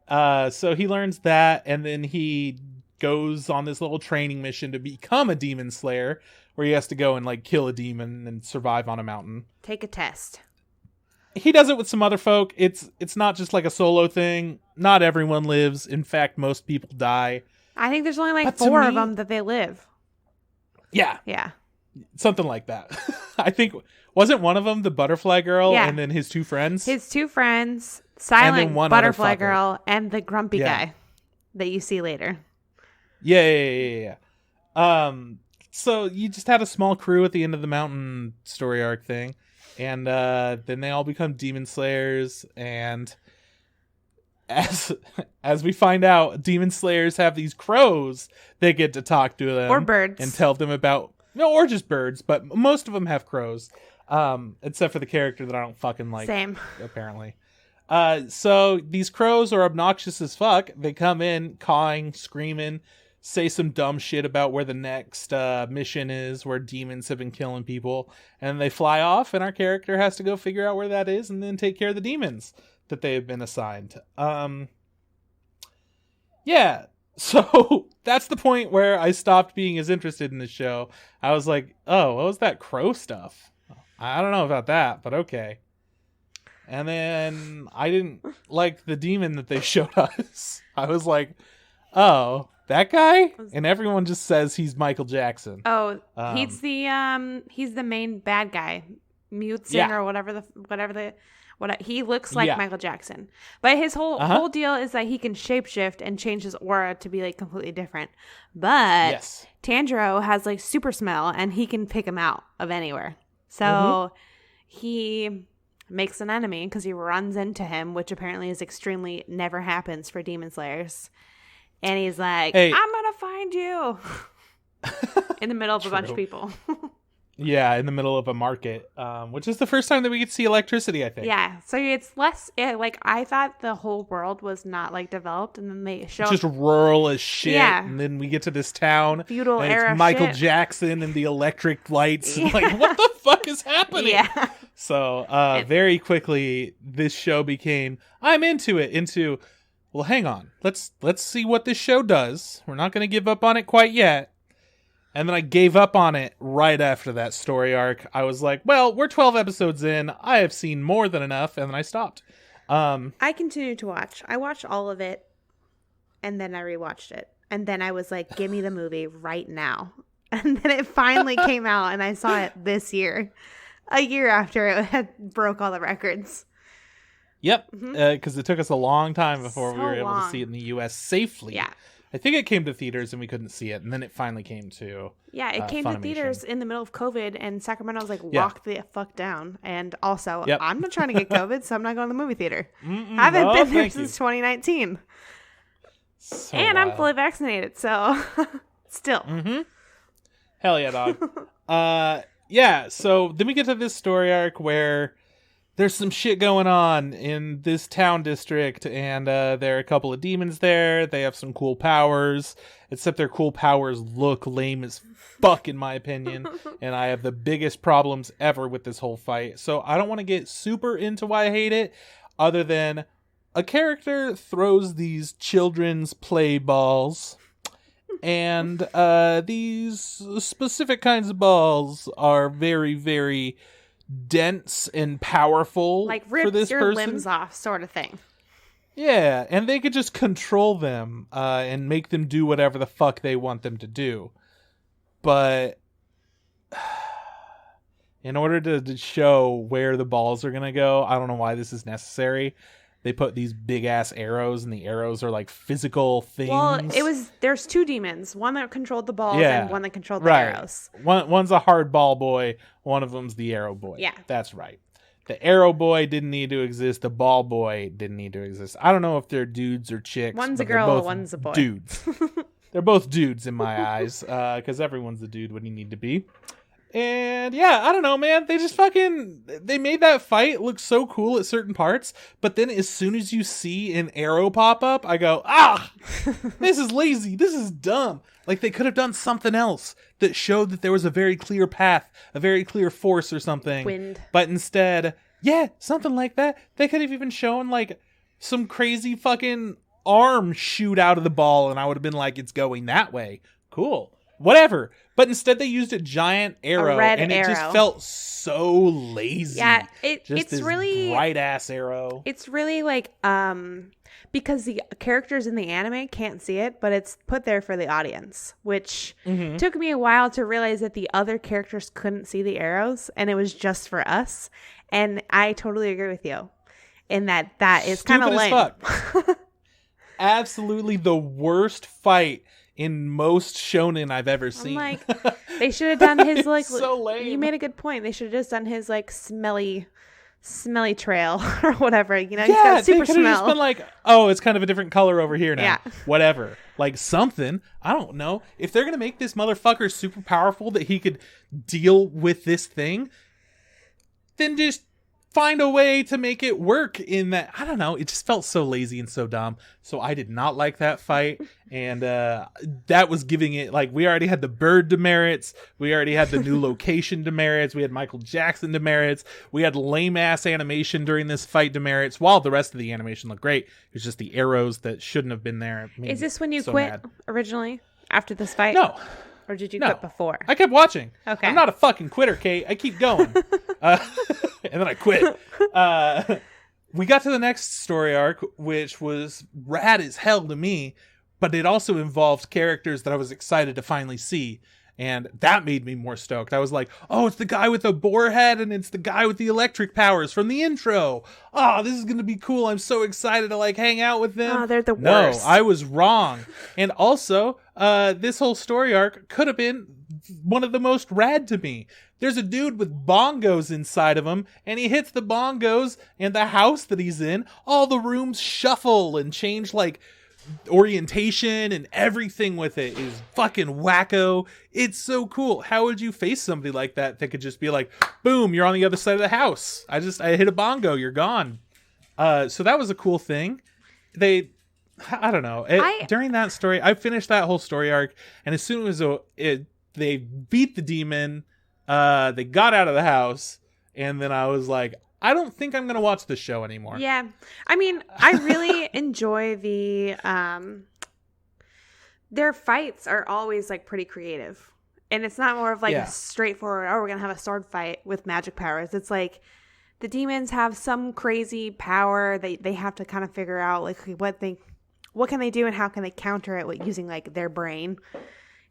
So he learns that, and then he goes on this little training mission to become a demon slayer, where he has to go and like kill a demon and survive on a mountain. Take a test. He does it with some other folk. It's not just like a solo thing. Not everyone lives. In fact, most people die. I think there's only like 4 of them that they live. Yeah. Yeah. Something like that. I think, wasn't one of them the butterfly girl and then his 2 friends? His 2 friends, silent butterfly girl, and the grumpy guy that you see later. Yeah. So you just had a small crew at the end of the mountain story arc thing. And then they all become demon slayers, and as we find out, demon slayers have these crows that get to talk to them or birds and tell them about or just birds, but most of them have crows, except for the character that I don't fucking like. Same, apparently. So these crows are obnoxious as fuck. They come in cawing, screaming, say some dumb shit about where the next mission is, where demons have been killing people, and they fly off, and our character has to go figure out where that is and then take care of the demons that they have been assigned. Yeah, so that's the point where I stopped being as interested in the show. I was like, oh, what was that crow stuff? I don't know about that, but okay. And then I didn't like the demon that they showed us. I was like, oh, that guy? And everyone just says he's Michael Jackson. Oh, he's the main bad guy, Mutesing or whatever he looks like Michael Jackson. But his whole deal is that he can shapeshift and change his aura to be like completely different. But Tanjiro has like super smell, and he can pick him out of anywhere. So he makes an enemy because he runs into him, which apparently is extremely never happens for demon slayers. And he's like, hey, I'm going to find you. In the middle of a bunch of people. Yeah, in the middle of a market, which is the first time that we could see electricity, I think. Yeah, so it's less, like, I thought the whole world was not, like, developed, and then they show... Just rural as shit, and then we get to this town, feudal and era it's Michael shit. Jackson and the electric lights, and like, what the fuck is happening? Yeah. So, very quickly, this show became, I'm into it, well, hang on. Let's see what this show does. We're not going to give up on it quite yet. And then I gave up on it right after that story arc. I was like, well, we're 12 episodes in. I have seen more than enough. And then I stopped. I continued to watch. I watched all of it. And then I rewatched it. And then I was like, give me the movie right now. And then it finally came out. And I saw it this year. A year after it had broke all the records. Yep, because it took us a long time before we were able to see it in the U.S. safely. Yeah. I think it came to theaters and we couldn't see it, and then it finally came to it came to theaters in the middle of COVID, and Sacramento was like, lock the fuck down. And also, I'm not trying to get COVID, so I'm not going to the movie theater. I haven't been there since 2019. So and wild. I'm fully vaccinated, so still. Hell yeah, dog. Yeah, so then we get to this story arc where there's some shit going on in this town district, and there are a couple of demons there. They have some cool powers, except their cool powers look lame as fuck, in my opinion. And I have the biggest problems ever with this whole fight. So I don't want to get super into why I hate it, other than a character throws these children's play balls. And these specific kinds of balls are very, very dense and powerful, like rip for this your person. Limbs off sort of thing. Yeah, and they could just control them and make them do whatever the fuck they want them to do. But in order to show where the balls are going to go, I don't know why this is necessary. They put these big ass arrows, and the arrows are like physical things. Well, there's 2 demons, one that controlled the balls and one that controlled the arrows. One's a hard ball boy, one of them's the arrow boy. Yeah. That's right. The arrow boy didn't need to exist, the ball boy didn't need to exist. I don't know if they're dudes or chicks. One's a girl, one's a boy. Dudes. They're both dudes in my eyes, because everyone's a dude when you need to be. And yeah, I don't know, man. They just they made that fight look so cool at certain parts. But then as soon as you see an arrow pop up, I go, this is lazy. This is dumb. Like, they could have done something else that showed that there was a very clear path, a very clear force or something. Wind. But instead, yeah, something like that. They could have even shown, like, some crazy fucking arm shoot out of the ball, and I would have been like, it's going that way. Cool. Whatever. But instead they used a giant arrow, and it just felt so lazy. Yeah, it's really bright ass arrow. It's really like because the characters in the anime can't see it, but it's put there for the audience, which took me a while to realize that the other characters couldn't see the arrows, and it was just for us. And I totally agree with you in that is kind of lame. Fuck. Absolutely the worst fight in most shonen I've ever seen. I'm like, they should have done his like. So lame. You made a good point. They should have just done his like smelly trail or whatever. You know, yeah, he's got super they could have just been like, oh, it's kind of a different color over here now. Yeah. Whatever, like something. I don't know if they're gonna make this motherfucker super powerful that he could deal with this thing. Then just find a way to make it work in that. I don't know. It just felt so lazy and so dumb. So I did not like that fight. And that was giving it, like, we already had the bird demerits. We already had the new location demerits. We had Michael Jackson demerits. We had lame ass animation during this fight demerits, while the rest of the animation looked great. It was just the arrows that shouldn't have been there. Is this when you quit originally after this fight? No. Or did you quit before? I kept watching. Okay. I'm not a fucking quitter, Kate. I keep going. And then I quit. We got to the next story arc, which was rad as hell to me, but it also involved characters that I was excited to finally see. And that made me more stoked. I was like, oh, it's the guy with the boar head, and it's the guy with the electric powers from the intro. Oh, this is going to be cool. I'm so excited to, like, hang out with them. Oh, they're the worst. No, I was wrong. And also, this whole story arc could have been one of the most rad to me. There's a dude with bongos inside of him, and he hits the bongos, and the house that he's in, all the rooms shuffle and change, like, orientation, and everything with it is fucking wacko. It's so cool. How would you face somebody like that could just be like, boom, you're on the other side of the house. I hit a bongo, you're gone. So that was a cool thing. I don't know. During that story, I finished that whole story arc, and as soon as they beat the demon, they got out of the house, and then I was like, I don't think I'm going to watch this show anymore. Yeah. I mean, I really enjoy their fights are always like pretty creative. And it's not more of like a straightforward, oh, we're going to have a sword fight with magic powers. It's like the demons have some crazy power that they have to kind of figure out like what can they do and how can they counter it with using like their brain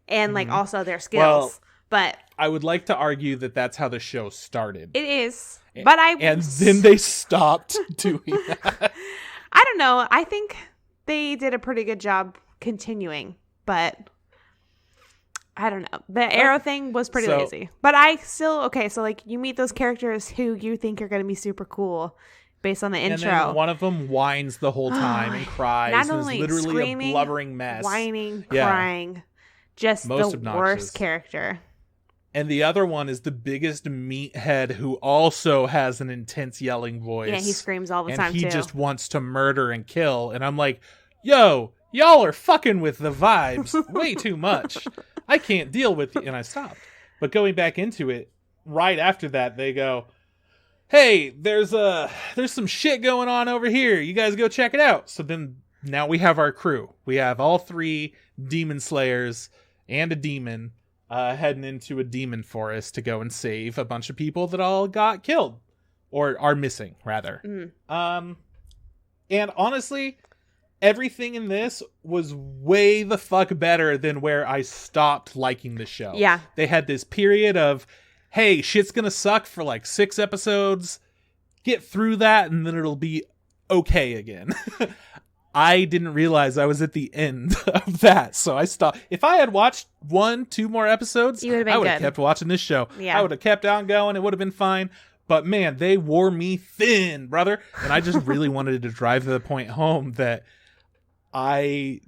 and like also their skills. Well, but I would like to argue that that's how the show started. It is. But and then they stopped doing that. I don't know. I think they did a pretty good job continuing, but I don't know. The arrow thing was pretty lazy. But I still, so like you meet those characters who you think are going to be super cool based on the intro. And then one of them whines the whole time and cries. Not only literally screaming, a blubbering mess. Whining, crying. Just most the obnoxious. Worst character. And the other one is the biggest meathead who also has an intense yelling voice. Yeah, he screams all the time, and he too. just wants to murder and kill. And I'm like, yo, y'all are fucking with the vibes way too much. I can't deal with it. And I stopped. But going back into it, right after that, they go, hey, there's some shit going on over here. You guys go check it out. So then now we have our crew. We have all 3 demon slayers and a demon. Heading into a demon forest to go and save a bunch of people that all got killed. Or are missing, rather. And honestly, everything in this was way the fuck better than where I stopped liking the show. Yeah. They had this period of, hey, shit's gonna suck for like 6 episodes. Get through that and then it'll be okay again. I didn't realize I was at the end of that, so I stopped. If I had watched 1-2 more episodes, I would have kept watching this show. Yeah. I would have kept on going. It would have been fine. But man, they wore me thin, brother. And I just really wanted to drive the point home that I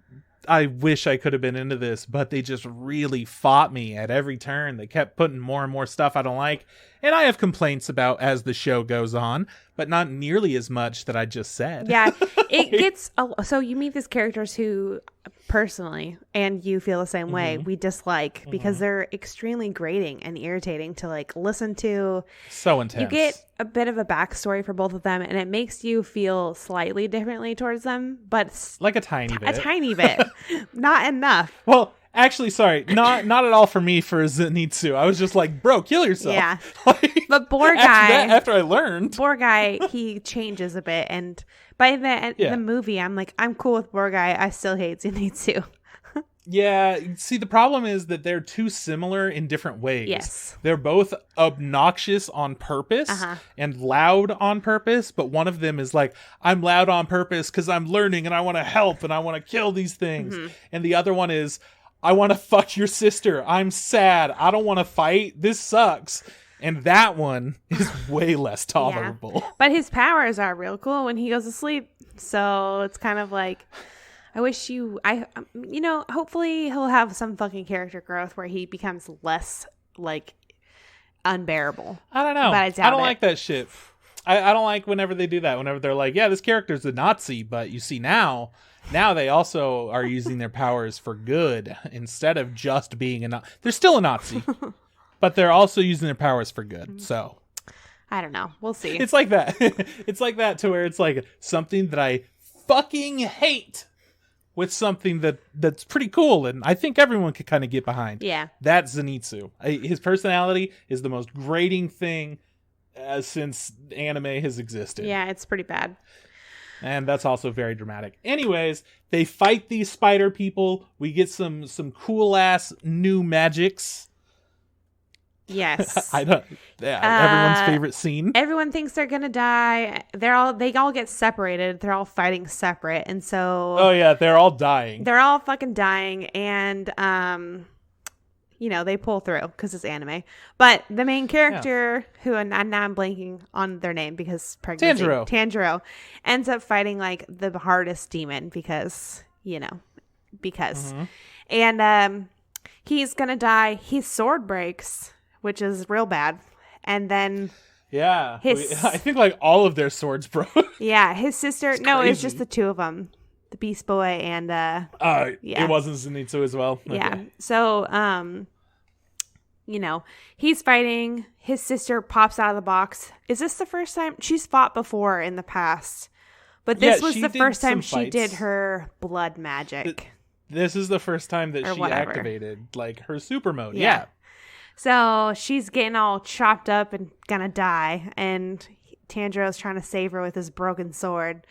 I wish I could have been into this, but they just really fought me at every turn. They kept putting more and more stuff I don't like. And I have complaints about as the show goes on, but not nearly as much that I just said. Yeah, it gets... So you meet these characters who, personally, and you feel the same way, we dislike because they're extremely grating and irritating to like listen to. So intense. You get a bit of a backstory for both of them, and it makes you feel slightly differently towards them, but... Like a tiny bit. A tiny bit. Not enough. Well... Actually, sorry, not at all for me for Zenitsu. I was just like, bro, kill yourself. Yeah. Like, but Boar Guy... After I learned. Boar Guy, he changes a bit. And by the movie, I'm like, I'm cool with Boar Guy. I still hate Zenitsu. Yeah, see, the problem is that they're too similar in different ways. Yes. They're both obnoxious on purpose and loud on purpose, but one of them is like, I'm loud on purpose because I'm learning and I want to help and I want to kill these things. And the other one is... I want to fuck your sister. I'm sad. I don't want to fight. This sucks. And that one is way less tolerable. Yeah. But his powers are real cool when he goes to sleep. So it's kind of like, I wish hopefully he'll have some fucking character growth where he becomes less like unbearable. I don't know. But I don't like that shit. I don't like whenever they do that. Whenever they're like, yeah, this character's a Nazi, but you see now they also are using their powers for good instead of just being a Nazi. They're still a Nazi, but they're also using their powers for good. So I don't know. We'll see. It's like that. It's like that to where it's like something that I fucking hate with something that's pretty cool. And I think everyone could kind of get behind. Yeah. That's Zenitsu. His personality is the most grating thing since anime has existed. Yeah, it's pretty bad. And that's also very dramatic. Anyways, they fight these spider people. We get some cool ass new magics. Yes. Everyone's favorite scene. Everyone thinks they're gonna die. They all get separated. They're all fighting separate, and so. Oh yeah, they're all dying. They're all fucking dying, and they pull through because it's anime. But the main character, who and now I'm blanking on their name because pregnancy. Tanjiro ends up fighting like the hardest demon because. And he's gonna die. His sword breaks, which is real bad. And then I think like all of their swords broke. Yeah, his sister. No, it's just the two of them. The Beast Boy and it wasn't Zenitsu as well. Okay. Yeah. So he's fighting. His sister pops out of the box. Is this the first time she's fought before in the past? But this was the first time she did her blood magic. This is the first time that she activated like her super mode. Yeah. So she's getting all chopped up and gonna die, and Tanjiro's trying to save her with his broken sword,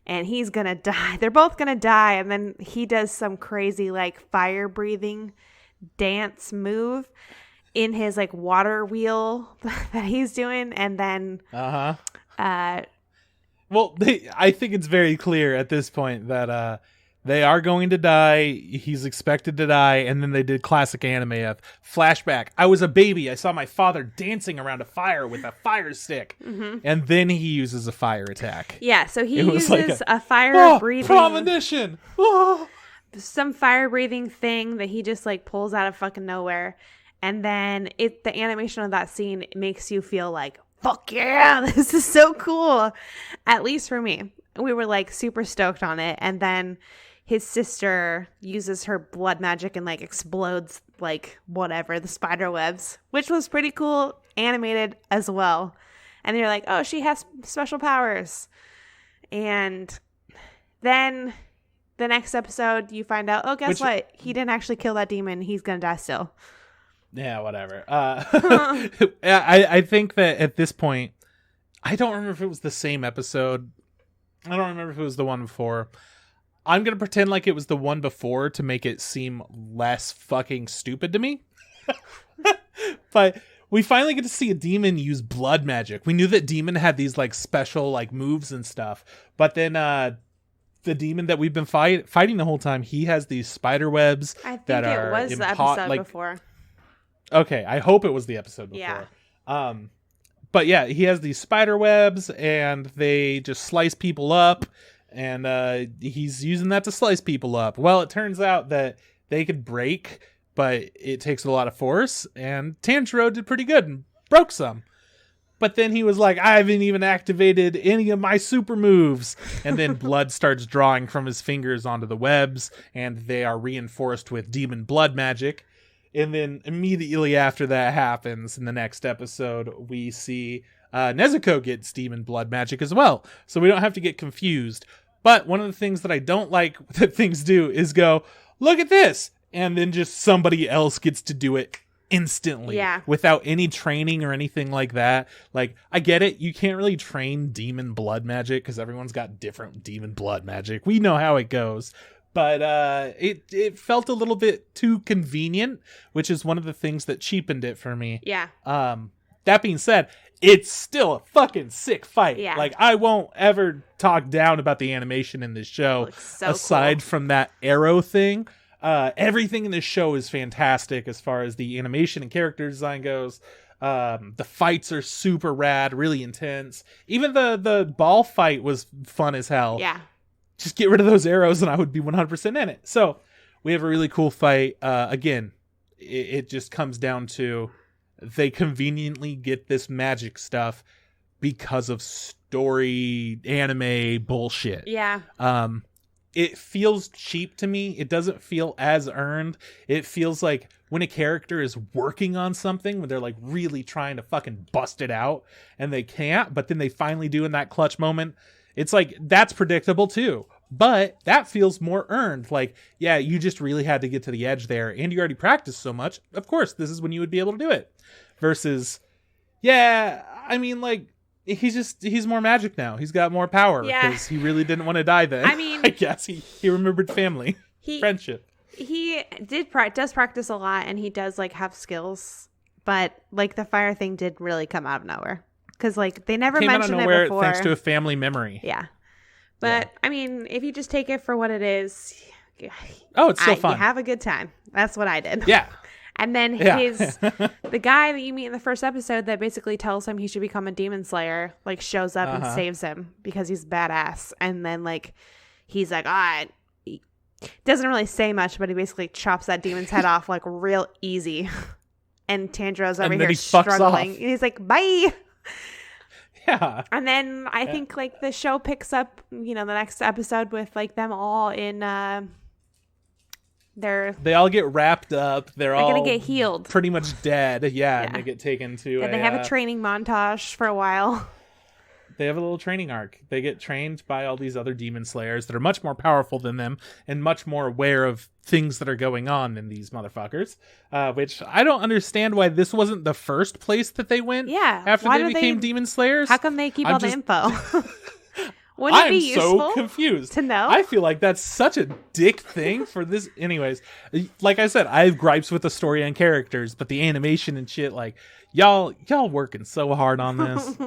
and he's gonna die. They're both gonna die, and then he does some crazy like fire breathing dance move in his like water wheel that he's doing, and then well, I think it's very clear at this point that they are going to die. He's expected to die. And then they did classic anime of flashback. I was a baby. I saw my father dancing around a fire with a fire stick. And then he uses a fire attack. Yeah, so he uses like a fire breathing. Premonition. Some fire breathing thing that he just like pulls out of fucking nowhere. And then the animation of that scene makes you feel like, fuck yeah, this is so cool. At least for me. We were like super stoked on it. And then his sister uses her blood magic and like explodes like whatever, the spider webs, which was pretty cool, animated as well. And you're like, oh, she has special powers. And then the next episode you find out, oh, guess what? He didn't actually kill that demon. He's going to die still. Yeah, whatever. I think that at this point, I don't remember if it was the same episode. I don't remember if it was the one before. I'm going to pretend like it was the one before to make it seem less fucking stupid to me. But we finally get to see a demon use blood magic. We knew that demon had these like special like moves and stuff. But then the demon that we've been fighting the whole time, he has these spider webs that are... I think it was the episode before. Okay, I hope it was the episode before. Yeah. But yeah, he has these spider webs and they just slice people up. and he's using that to slice people up. Well, it turns out that they could break, but it takes a lot of force, and Tanjiro did pretty good and broke some. But then he was like, I haven't even activated any of my super moves. And then blood starts drawing from his fingers onto the webs, and they are reinforced with demon blood magic. And then immediately after that happens, in the next episode, we see Nezuko gets demon blood magic as well. So we don't have to get confused. But one of the things that I don't like that things do is go, look at this. And then just somebody else gets to do it instantly without any training or anything like that. Like, I get it. You can't really train demon blood magic because everyone's got different demon blood magic. We know how it goes. But it felt a little bit too convenient, which is one of the things that cheapened it for me. Yeah. That being said, it's still a fucking sick fight. Yeah. Like, I won't ever talk down about the animation in this show aside from that arrow thing. Everything in this show is fantastic as far as the animation and character design goes. The fights are super rad, really intense. Even the ball fight was fun as hell. Yeah. Just get rid of those arrows and I would be 100% in it. So we have a really cool fight. Again, it just comes down to they conveniently get this magic stuff because of story anime bullshit. Yeah. It feels cheap to me. It doesn't feel as earned. It feels like when a character is working on something, when they're like really trying to fucking bust it out and they can't, but then they finally do in that clutch moment. It's like, that's predictable too. But that feels more earned. Like, yeah, you just really had to get to the edge there and you already practiced so much. Of course, this is when you would be able to do it. Versus, yeah, I mean, like, he's more magic now. He's got more power because he really didn't want to die then. I mean, I guess he remembered family, friendship. He does practice a lot, and he does like have skills, but like the fire thing did really come out of nowhere because like they never mentioned it before. Thanks to a family memory. Yeah, but I mean, if you just take it for what it is, it's still fun. You have a good time. That's what I did. Yeah. And then the guy that you meet in the first episode that basically tells him he should become a demon slayer, like shows up and saves him because he's badass. And then like, he's like, he doesn't really say much, but he basically chops that demon's head off like real easy. And Tanjiro's over here struggling. And he's like, bye. Yeah. And then I think like the show picks up, the next episode with like them all in, they all get wrapped up. They're all gonna get healed. Pretty much dead. Yeah. And they get taken to they have a training montage for a while. They have a little training arc. They get trained by all these other demon slayers that are much more powerful than them and much more aware of things that are going on than these motherfuckers. Which I don't understand why this wasn't the first place that they went after they became demon slayers. How come they keep all the info? Wouldn't it be useful so confused to know? I feel like that's such a dick thing for this. Anyways, like I said, I have gripes with the story and characters, but the animation and shit, like y'all working so hard on this.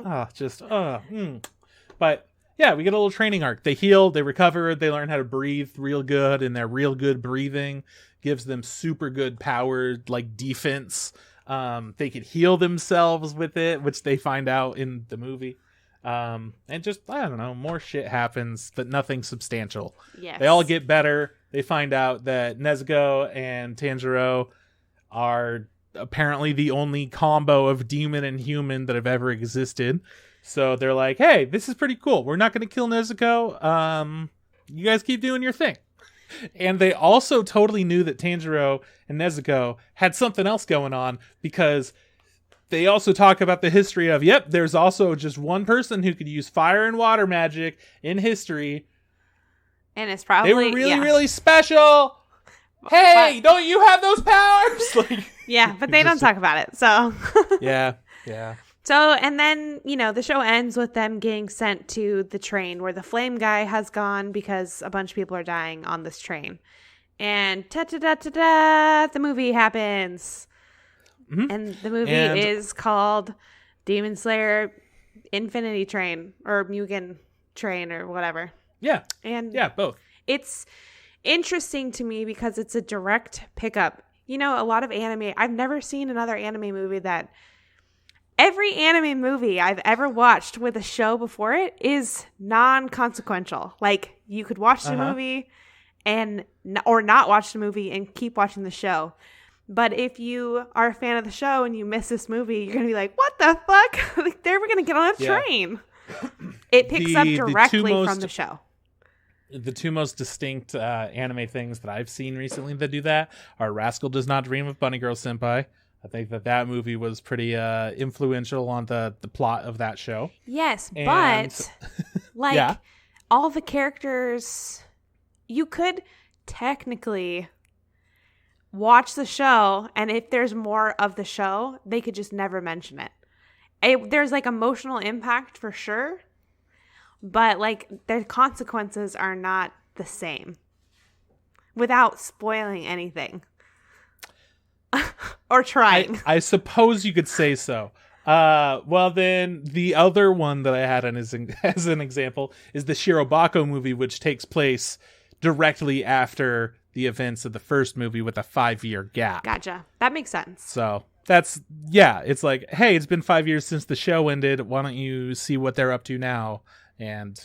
But yeah, we get a little training arc. They heal, they recover, they learn how to breathe real good, and their real good breathing gives them super good power, like defense. They could heal themselves with it, which they find out in the movie. And just, I don't know, more shit happens, but nothing substantial. Yes. They all get better. They find out that Nezuko and Tanjiro are apparently the only combo of demon and human that have ever existed. So they're like, hey, this is pretty cool. We're not going to kill Nezuko. You guys keep doing your thing. And they also totally knew that Tanjiro and Nezuko had something else going on because they also talk about the history of, there's also just one person who could use fire and water magic in history. And it's probably... They were really, really special. Hey, don't you have those powers? Like, but they don't talk about it, so... Yeah. So, and then, the show ends with them getting sent to the train where the flame guy has gone because a bunch of people are dying on this train. And ta-ta-da-ta-da, the movie happens. Mm-hmm. And the movie is called Demon Slayer Infinity Train or Mugen Train or whatever. Yeah. And both. It's interesting to me because it's a direct pickup. A lot of anime, I've never seen another anime movie that every anime movie I've ever watched with a show before it is non-consequential. Like, you could watch the movie or not watch the movie and keep watching the show. But if you are a fan of the show and you miss this movie, you're going to be like, what the fuck? Like, they're going to get on a train. It picks up directly from the show. The two most distinct anime things that I've seen recently that do that are Rascal Does Not Dream of Bunny Girl Senpai. I think that movie was pretty influential on the plot of that show. Yes, but like all the characters, you could technically watch the show, and if there's more of the show, they could just never mention it. There's like emotional impact for sure, but like their consequences are not the same without spoiling anything. Or trying. I suppose you could say so. Well, then the other one that I had as an example is the Shirobako movie, which takes place directly after the events of the first movie with a 5-year gap. Gotcha. That makes sense. So it's like, hey, it's been 5 years since the show ended. Why don't you see what they're up to now? And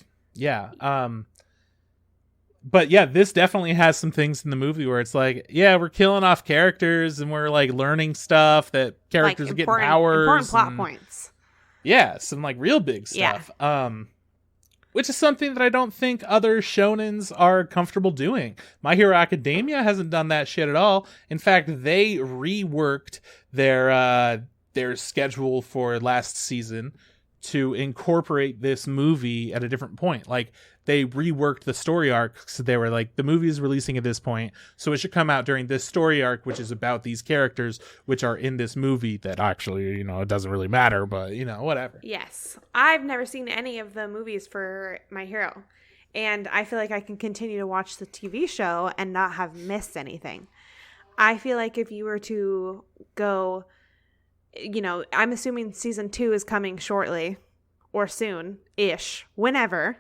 but yeah, this definitely has some things in the movie where it's like, yeah, we're killing off characters and we're like learning stuff that characters like are getting powers. Important plot points. Yeah, some like real big stuff. Yeah. Which is something that I don't think other shonens are comfortable doing. My Hero Academia hasn't done that shit at all. In fact, they reworked their schedule for last season to incorporate this movie at a different point. Like, they reworked the story arc, so they were like, the movie is releasing at this point, so it should come out during this story arc, which is about these characters, which are in this movie that actually, it doesn't really matter, but, whatever. Yes. I've never seen any of the movies for My Hero, and I feel like I can continue to watch the TV show and not have missed anything. I feel like if you were to go, I'm assuming season 2 is coming shortly or soon-ish, whenever.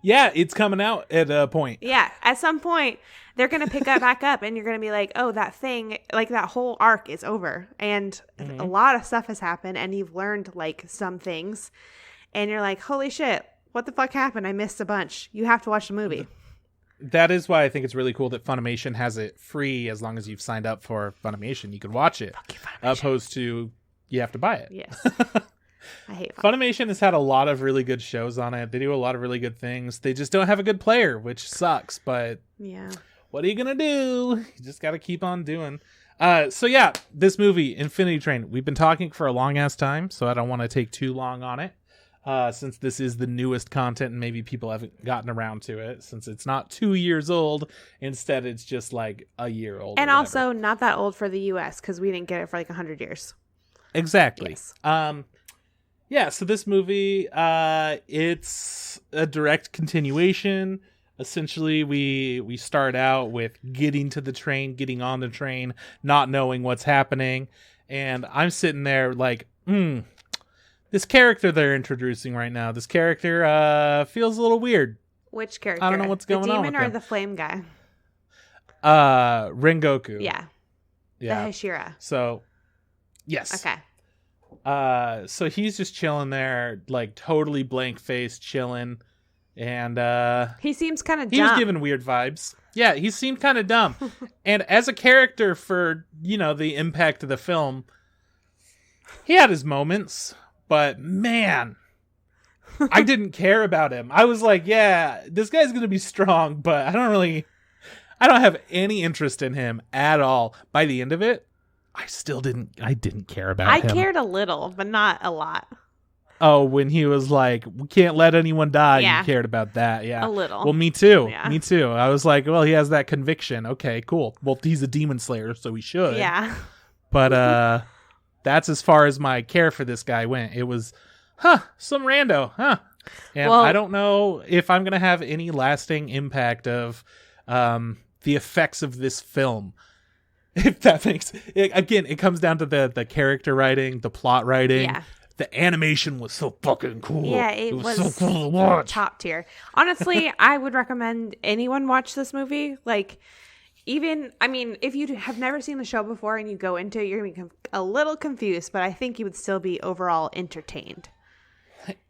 Yeah, it's coming out at a point. Yeah, at some point, they're going to pick up back up, and you're going to be like, oh, that thing, like that whole arc is over. And a lot of stuff has happened, and you've learned like some things. And you're like, holy shit, what the fuck happened? I missed a bunch. You have to watch the movie. That is why I think it's really cool that Funimation has it free as long as you've signed up for Funimation. You can watch it, opposed to you have to buy it. Yes. I hate Funimation has had a lot of really good shows on it. They do a lot of really good things. They just don't have a good player, which sucks. But yeah, what are you gonna do? You just got to keep on doing. So yeah, this movie, Infinity Train. We've been talking for a long ass time, so I don't want to take too long on it. Since this is the newest content, and maybe people haven't gotten around to it, since it's not 2 years old. Instead, it's just like a year old. And also not that old for the U.S. because we didn't get it for like 100 years. Exactly. Yes. Yeah, so this movie, it's a direct continuation. Essentially, we start out with getting to the train, getting on the train, not knowing what's happening. And I'm sitting there like, this character they're introducing right now, this character feels a little weird. Which character? I don't know what's going on with the demon or him. the flame guy? Rengoku. Yeah. The Hashira. So, yes. Okay. So he's just chilling there, like totally blank faced, chilling, and he seems kind of dumb. He was giving weird vibes. Yeah, he seemed kind of dumb. And as a character for the impact of the film, he had his moments, but man, I didn't care about him. I was like, yeah, this guy's gonna be strong, but I don't have any interest in him at all. By the end of it, I didn't care about him. I cared a little, but not a lot. Oh, when he was like, we can't let anyone die, you cared about that. Yeah. A little. Well, me too. Yeah. Me too. I was like, well, he has that conviction. Okay, cool. Well, he's a demon slayer, so he should. Yeah. But that's as far as my care for this guy went. It was, some rando, And I don't know if I'm going to have any lasting impact of the effects of this film. If that makes it, again, it comes down to the character writing, the plot writing. Yeah. The animation was so fucking cool. Yeah, it was so cool to watch. Top tier. Honestly, I would recommend anyone watch this movie. Like, even, I mean, if you have never seen the show before and you go into it, you're going to be a little confused, but I think you would still be overall entertained.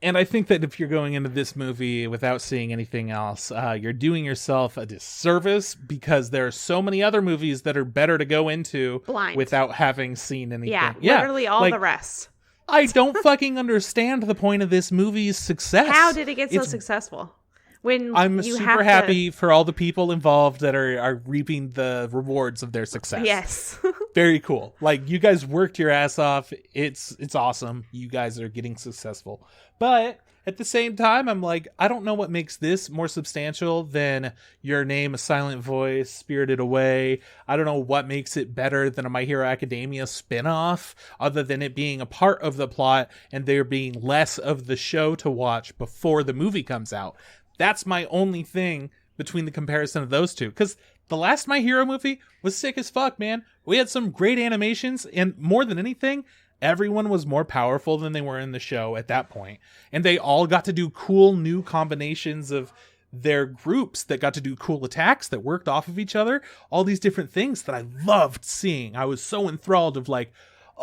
And I think that if you're going into this movie without seeing anything else, you're doing yourself a disservice, because there are so many other movies that are better to go into blind without having seen anything. Yeah, literally all the rest. I don't fucking understand the point of this movie's success. How did it get so successful? When I'm super happy for all the people involved that are reaping the rewards of their success. Yes. Very cool. Like, you guys worked your ass off. It's awesome. You guys are getting successful. But at the same time, I'm like, I don't know what makes this more substantial than Your Name, A Silent Voice, Spirited Away. I don't know what makes it better than a My Hero Academia spinoff, other than it being a part of the plot and there being less of the show to watch before the movie comes out. That's my only thing between the comparison of those two. Because the last My Hero movie was sick as fuck, man. We had some great animations, and more than anything, everyone was more powerful than they were in the show at that point. And they all got to do cool new combinations of their groups that got to do cool attacks that worked off of each other. All these different things that I loved seeing. I was so enthralled of like,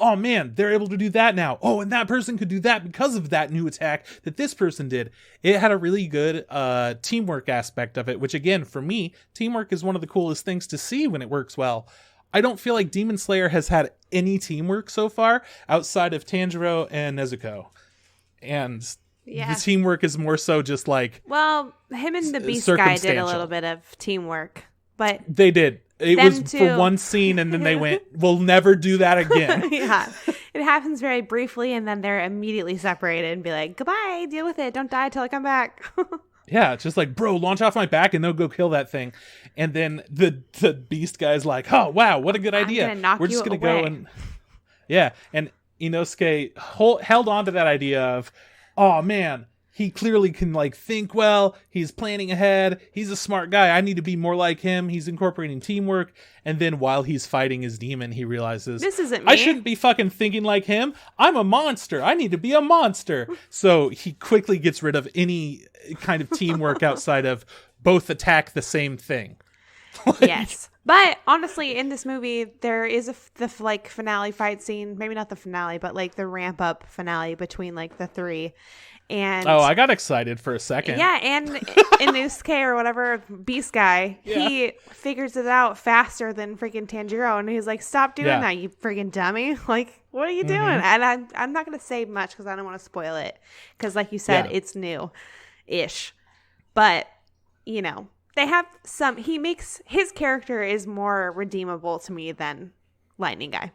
oh man, they're able to do that now. Oh, and that person could do that because of that new attack that this person did. It had a really good teamwork aspect of it, which again, for me, teamwork is one of the coolest things to see when it works well. I don't feel like Demon Slayer has had any teamwork so far outside of Tanjiro and Nezuko. And the teamwork is more so just like... Well, him and the Beast guy did a little bit of teamwork, but... They did. It was for one scene, and then they went, we'll never do that again. Yeah. It happens very briefly, and then they're immediately separated and be like, goodbye, deal with it. Don't die till I come back. Yeah, just like, bro, launch off my back and they'll go kill that thing. And then the Beast guy's like, oh, wow, what a good idea. We're just going to go and... Yeah, and Inosuke held on to that idea of, oh, man, he clearly can like think well. He's planning ahead. He's a smart guy. I need to be more like him. He's incorporating teamwork. And then while he's fighting his demon, he realizes, this isn't me. I shouldn't be fucking thinking like him. I'm a monster. I need to be a monster. So he quickly gets rid of any kind of teamwork outside of both attack the same thing. Yes. But honestly, in this movie, there is the like finale fight scene. Maybe not the finale, but like the ramp up finale between like the three. And I got excited for a second. Yeah, and Inosuke or whatever Beast guy, he figures it out faster than freaking Tanjiro, and he's like, "Stop doing that, you freaking dummy! Like, what are you doing?" And I'm not gonna say much because I don't want to spoil it, because like you said, it's new-ish, but they have some. He makes his character is more redeemable to me than Lightning Guy.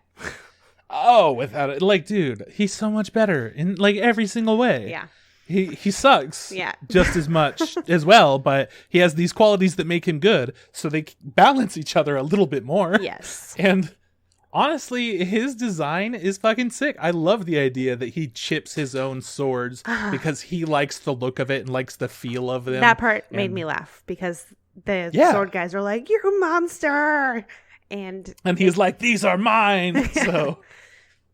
Oh, without it, like, dude, he's so much better in like every single way. Yeah. He sucks just as much as well, but he has these qualities that make him good, so they balance each other a little bit more. Yes. And honestly, his design is fucking sick. I love the idea that he chips his own swords because he likes the look of it and likes the feel of them. That part made me laugh because the sword guys are like, "You're a monster!" And he's like, "These are mine!" So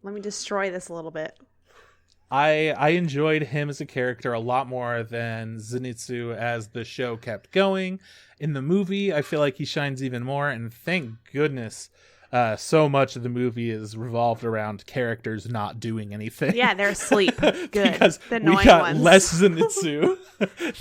let me destroy this a little bit. I enjoyed him as a character a lot more than Zenitsu as the show kept going. In the movie, I feel like he shines even more, and thank goodness so much of the movie is revolved around characters not doing anything. Yeah, they're asleep. Good. Because we got less Zenitsu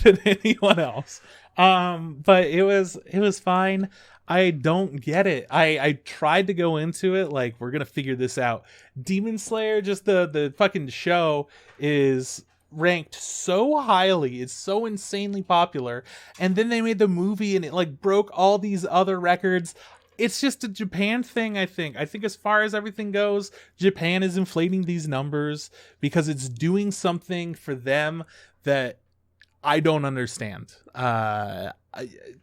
than anyone else. But it was fine. I don't get it. I tried to go into it like, we're going to figure this out. Demon Slayer, just the fucking show, is ranked so highly. It's so insanely popular. And then they made the movie and it like broke all these other records. It's just a Japan thing, I think. I think as far as everything goes, Japan is inflating these numbers because it's doing something for them that I don't understand.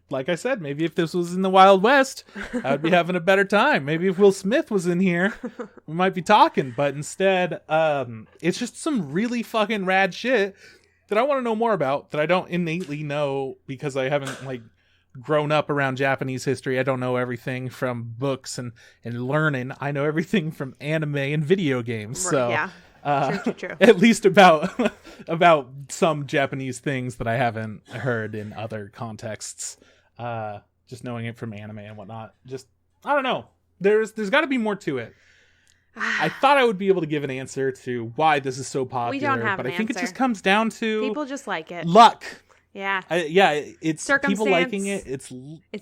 Like I said, maybe if this was in the Wild West, I'd be having a better time. Maybe if Will Smith was in here, we might be talking. But instead, it's just some really fucking rad shit that I want to know more about that I don't innately know because I haven't like grown up around Japanese history. I don't know everything from books and learning. I know everything from anime and video games. So yeah. True. At least about some Japanese things that I haven't heard in other contexts. just knowing it from anime and whatnot. Just, I don't know. There's got to be more to it. I thought I would be able to give an answer to why this is so popular, We don't have but an I think answer. it just comes down to People just like it. luck. Yeah. It's people Circumstance. liking it. It's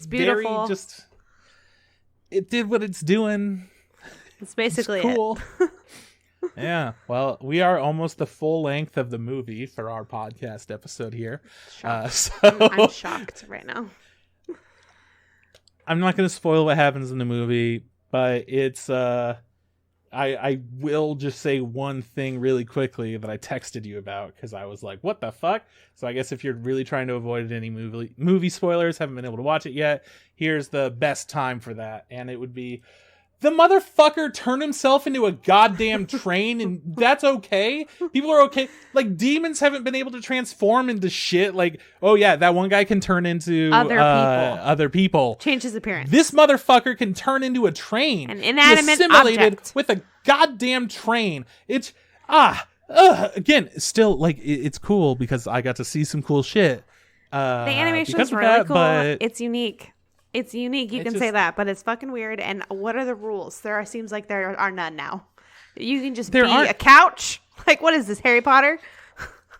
beautiful. Very it did what it's doing. It's basically it's cool. Yeah. Well, we are almost the full length of the movie for our podcast episode here. I'm shocked right now. I'm not going to spoil what happens in the movie, but it's I will just say one thing really quickly that I texted you about because I was like, what the fuck? So I guess if you're really trying to avoid any movie spoilers, haven't been able to watch it yet, here's the best time for that. And it would be the motherfucker turned himself into a goddamn train, and that's okay. People are okay. Like, demons haven't been able to transform into shit. Like, oh yeah, that one guy can turn into other people. Change his appearance. This motherfucker can turn into a train. An inanimate assimilated object. with a goddamn train. It's again, still like it's cool because I got to see some cool shit. The animation is really cool. It's unique. It's unique. You can say that, but it's fucking weird. And what are the rules? Seems like there are none now. You can just be a couch. Like, what is this, Harry Potter?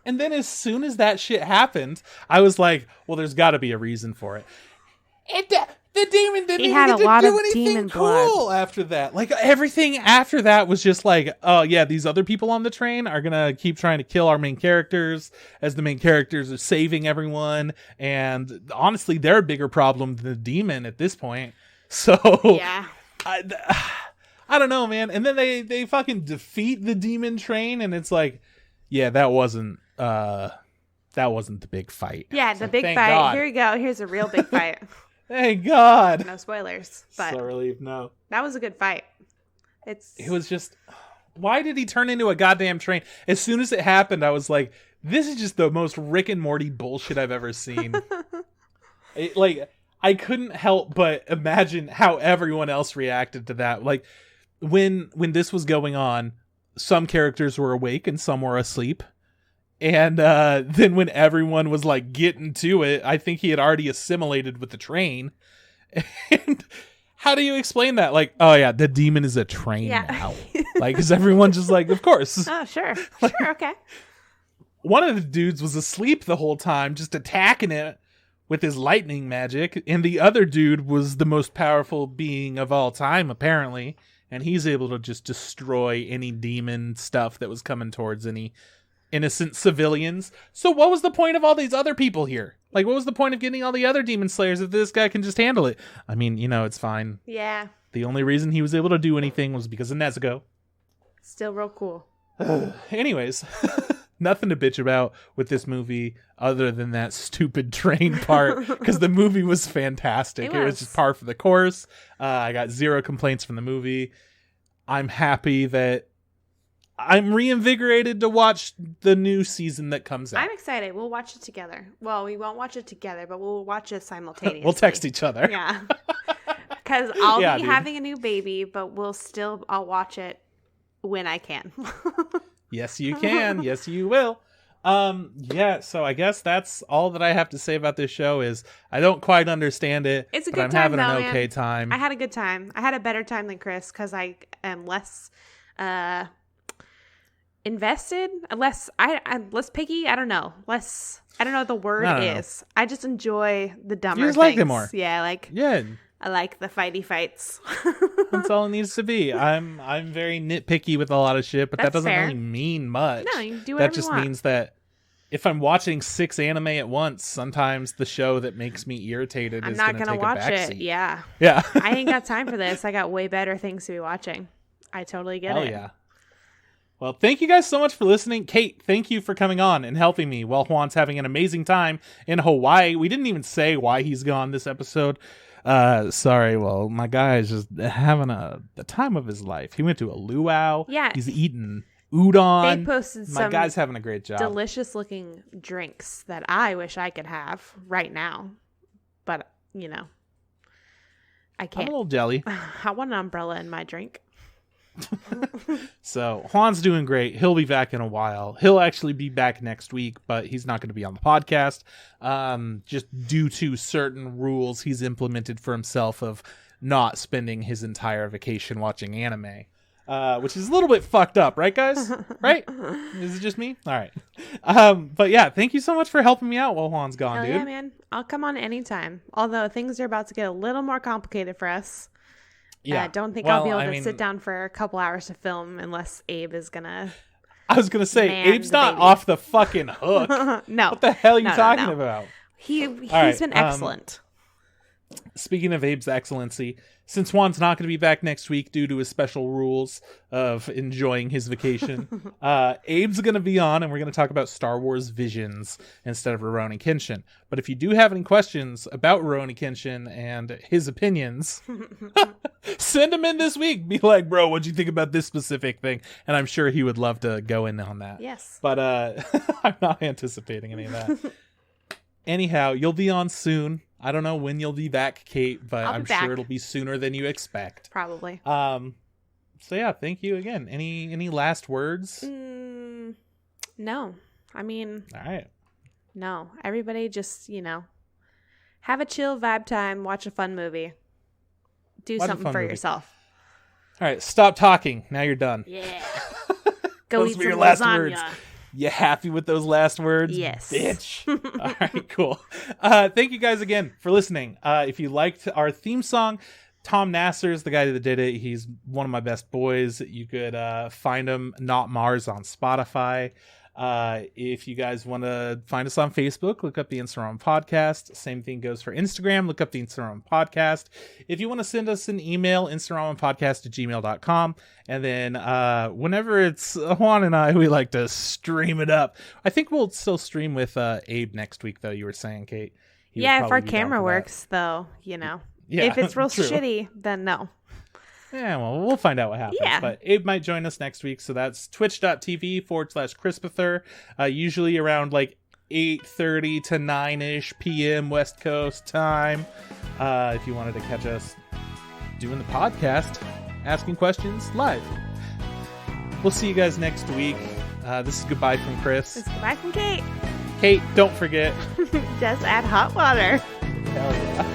And then as soon as that shit happened, I was like, well, there's got to be a reason for it. The demon didn't even get to do anything cool after that. Like, everything after that was just like, oh, yeah, these other people on the train are going to keep trying to kill our main characters as the main characters are saving everyone. And honestly, they're a bigger problem than the demon at this point. So, yeah. I don't know, man. And then they fucking defeat the demon train, and it's like, yeah, that wasn't the big fight. Yeah, the big fight. God. Here we go. Here's a real big fight. Thank God. No spoilers, but so relieved. No, that was a good fight. It was just, why did he turn into a goddamn train? As soon as it happened, I was like, this is just the most Rick and Morty bullshit I've ever seen. I couldn't help but imagine how everyone else reacted to that. Like, when this was going on, some characters were awake and some were asleep. And then when everyone was like getting to it, I think he had already assimilated with the train. And how do you explain that? Like, oh yeah, the demon is a train now. Like, is everyone just like, of course. Oh, sure. Sure, okay. One of the dudes was asleep the whole time, just attacking it with his lightning magic. And the other dude was the most powerful being of all time, apparently. And he's able to just destroy any demon stuff that was coming towards any innocent civilians. So what was the point of all these other people here? Like, what was the point of getting all the other demon slayers if this guy can just handle it? I mean, it's fine. Yeah. The only reason he was able to do anything was because of Nezuko. Still real cool. Anyways, nothing to bitch about with this movie other than that stupid train part, because the movie was fantastic. It was just par for the course. I got zero complaints from the movie. I'm happy that I'm reinvigorated to watch the new season that comes out. I'm excited. We'll watch it together. Well, we won't watch it together, but we'll watch it simultaneously. We'll text each other. Yeah. Because I'll be having a new baby, but I'll watch it when I can. Yes, you can. Yes, you will. So I guess that's all that I have to say about this show is I don't quite understand it. It's a but good I'm time, having though, an okay man. time. I had a good time. I had a better time than Kris because I am less invested, I'm less picky. I don't know what the word is. I just enjoy the dumber you just things. like it more. Yeah, I like the fights. That's all it needs to be. I'm very nitpicky with a lot of shit, but that doesn't really mean much. No, you can do whatever that just you want. means that if I'm watching 6 anime at once, sometimes the show that makes me irritated is going to take watch a backseat. it. Yeah. I ain't got time for this. I got way better things to be watching. I totally get it. Oh yeah. Well, thank you guys so much for listening. Kate, thank you for coming on and helping me while Juan's having an amazing time in Hawaii. We didn't even say why he's gone this episode. Sorry. Well, my guy is just having the time of his life. He went to a luau. Yeah. He's eating udon. They posted my guy's having a great job. Delicious looking drinks that I wish I could have right now. But, I can't. I'm a little jelly. I want an umbrella in my drink. So Juan's doing great. He'll be back in a while. He'll actually be back next week, but he's not going to be on the podcast, just due to certain rules he's implemented for himself of not spending his entire vacation watching anime. Which is a little bit fucked up, right, guys? Right? Is it just me? All right. But yeah, thank you so much for helping me out while Juan's gone, Hell dude. Yeah, man. I'll come on anytime. Although things are about to get a little more complicated for us. Yeah. I don't think I'll be able to sit down for a couple hours to film unless Abe is gonna. I was gonna say Abe's not off the fucking hook. No. What the hell are you talking about? He's been excellent. Speaking of Abe's excellency, since Juan's not going to be back next week due to his special rules of enjoying his vacation, Abe's going to be on, and we're going to talk about Star Wars Visions instead of Rurouni Kenshin. But if you do have any questions about Rurouni Kenshin and his opinions, send them in this week. Be like, bro, what'd you think about this specific thing? And I'm sure he would love to go in on that. Yes. But I'm not anticipating any of that. Anyhow, you'll be on soon. I don't know when you'll be back, Kate, but I'm sure it'll be sooner than you expect. Probably. So yeah, thank you again. Any last words? No. I mean, all right. No. Everybody just, have a chill vibe time, watch a fun movie. Do something for yourself. All right, stop talking. Now you're done. Yeah. Go eat some your last lasagna. Words. You happy with those last words? Yes. Bitch. All right, cool. Thank you guys again for listening. If you liked our theme song, Tom Nasser's the guy that did it. He's one of my best boys. You could find him, Not Mars, on Spotify. If you guys want to find us on Facebook, look up the Instagram Podcast. Same thing goes for Instagram. Look up the Instagram Podcast. If you want to send us an email, instagrampodcast@gmail.com. And then whenever it's Juan and I, we like to stream it up. I think we'll still stream with Abe next week, though, you were saying, Kate. Yeah, if our camera works, though, Yeah, if it's real shitty, then no. Yeah, well, we'll find out what happens. Yeah. But Abe might join us next week. So that's twitch.tv/Crispather. Usually around like 8:30 to 9-ish p.m. West Coast time. If you wanted to catch us doing the podcast, asking questions live. We'll see you guys next week. This is goodbye from Kris. This is goodbye from Kate. Kate, don't forget. Just add hot water. Hell yeah.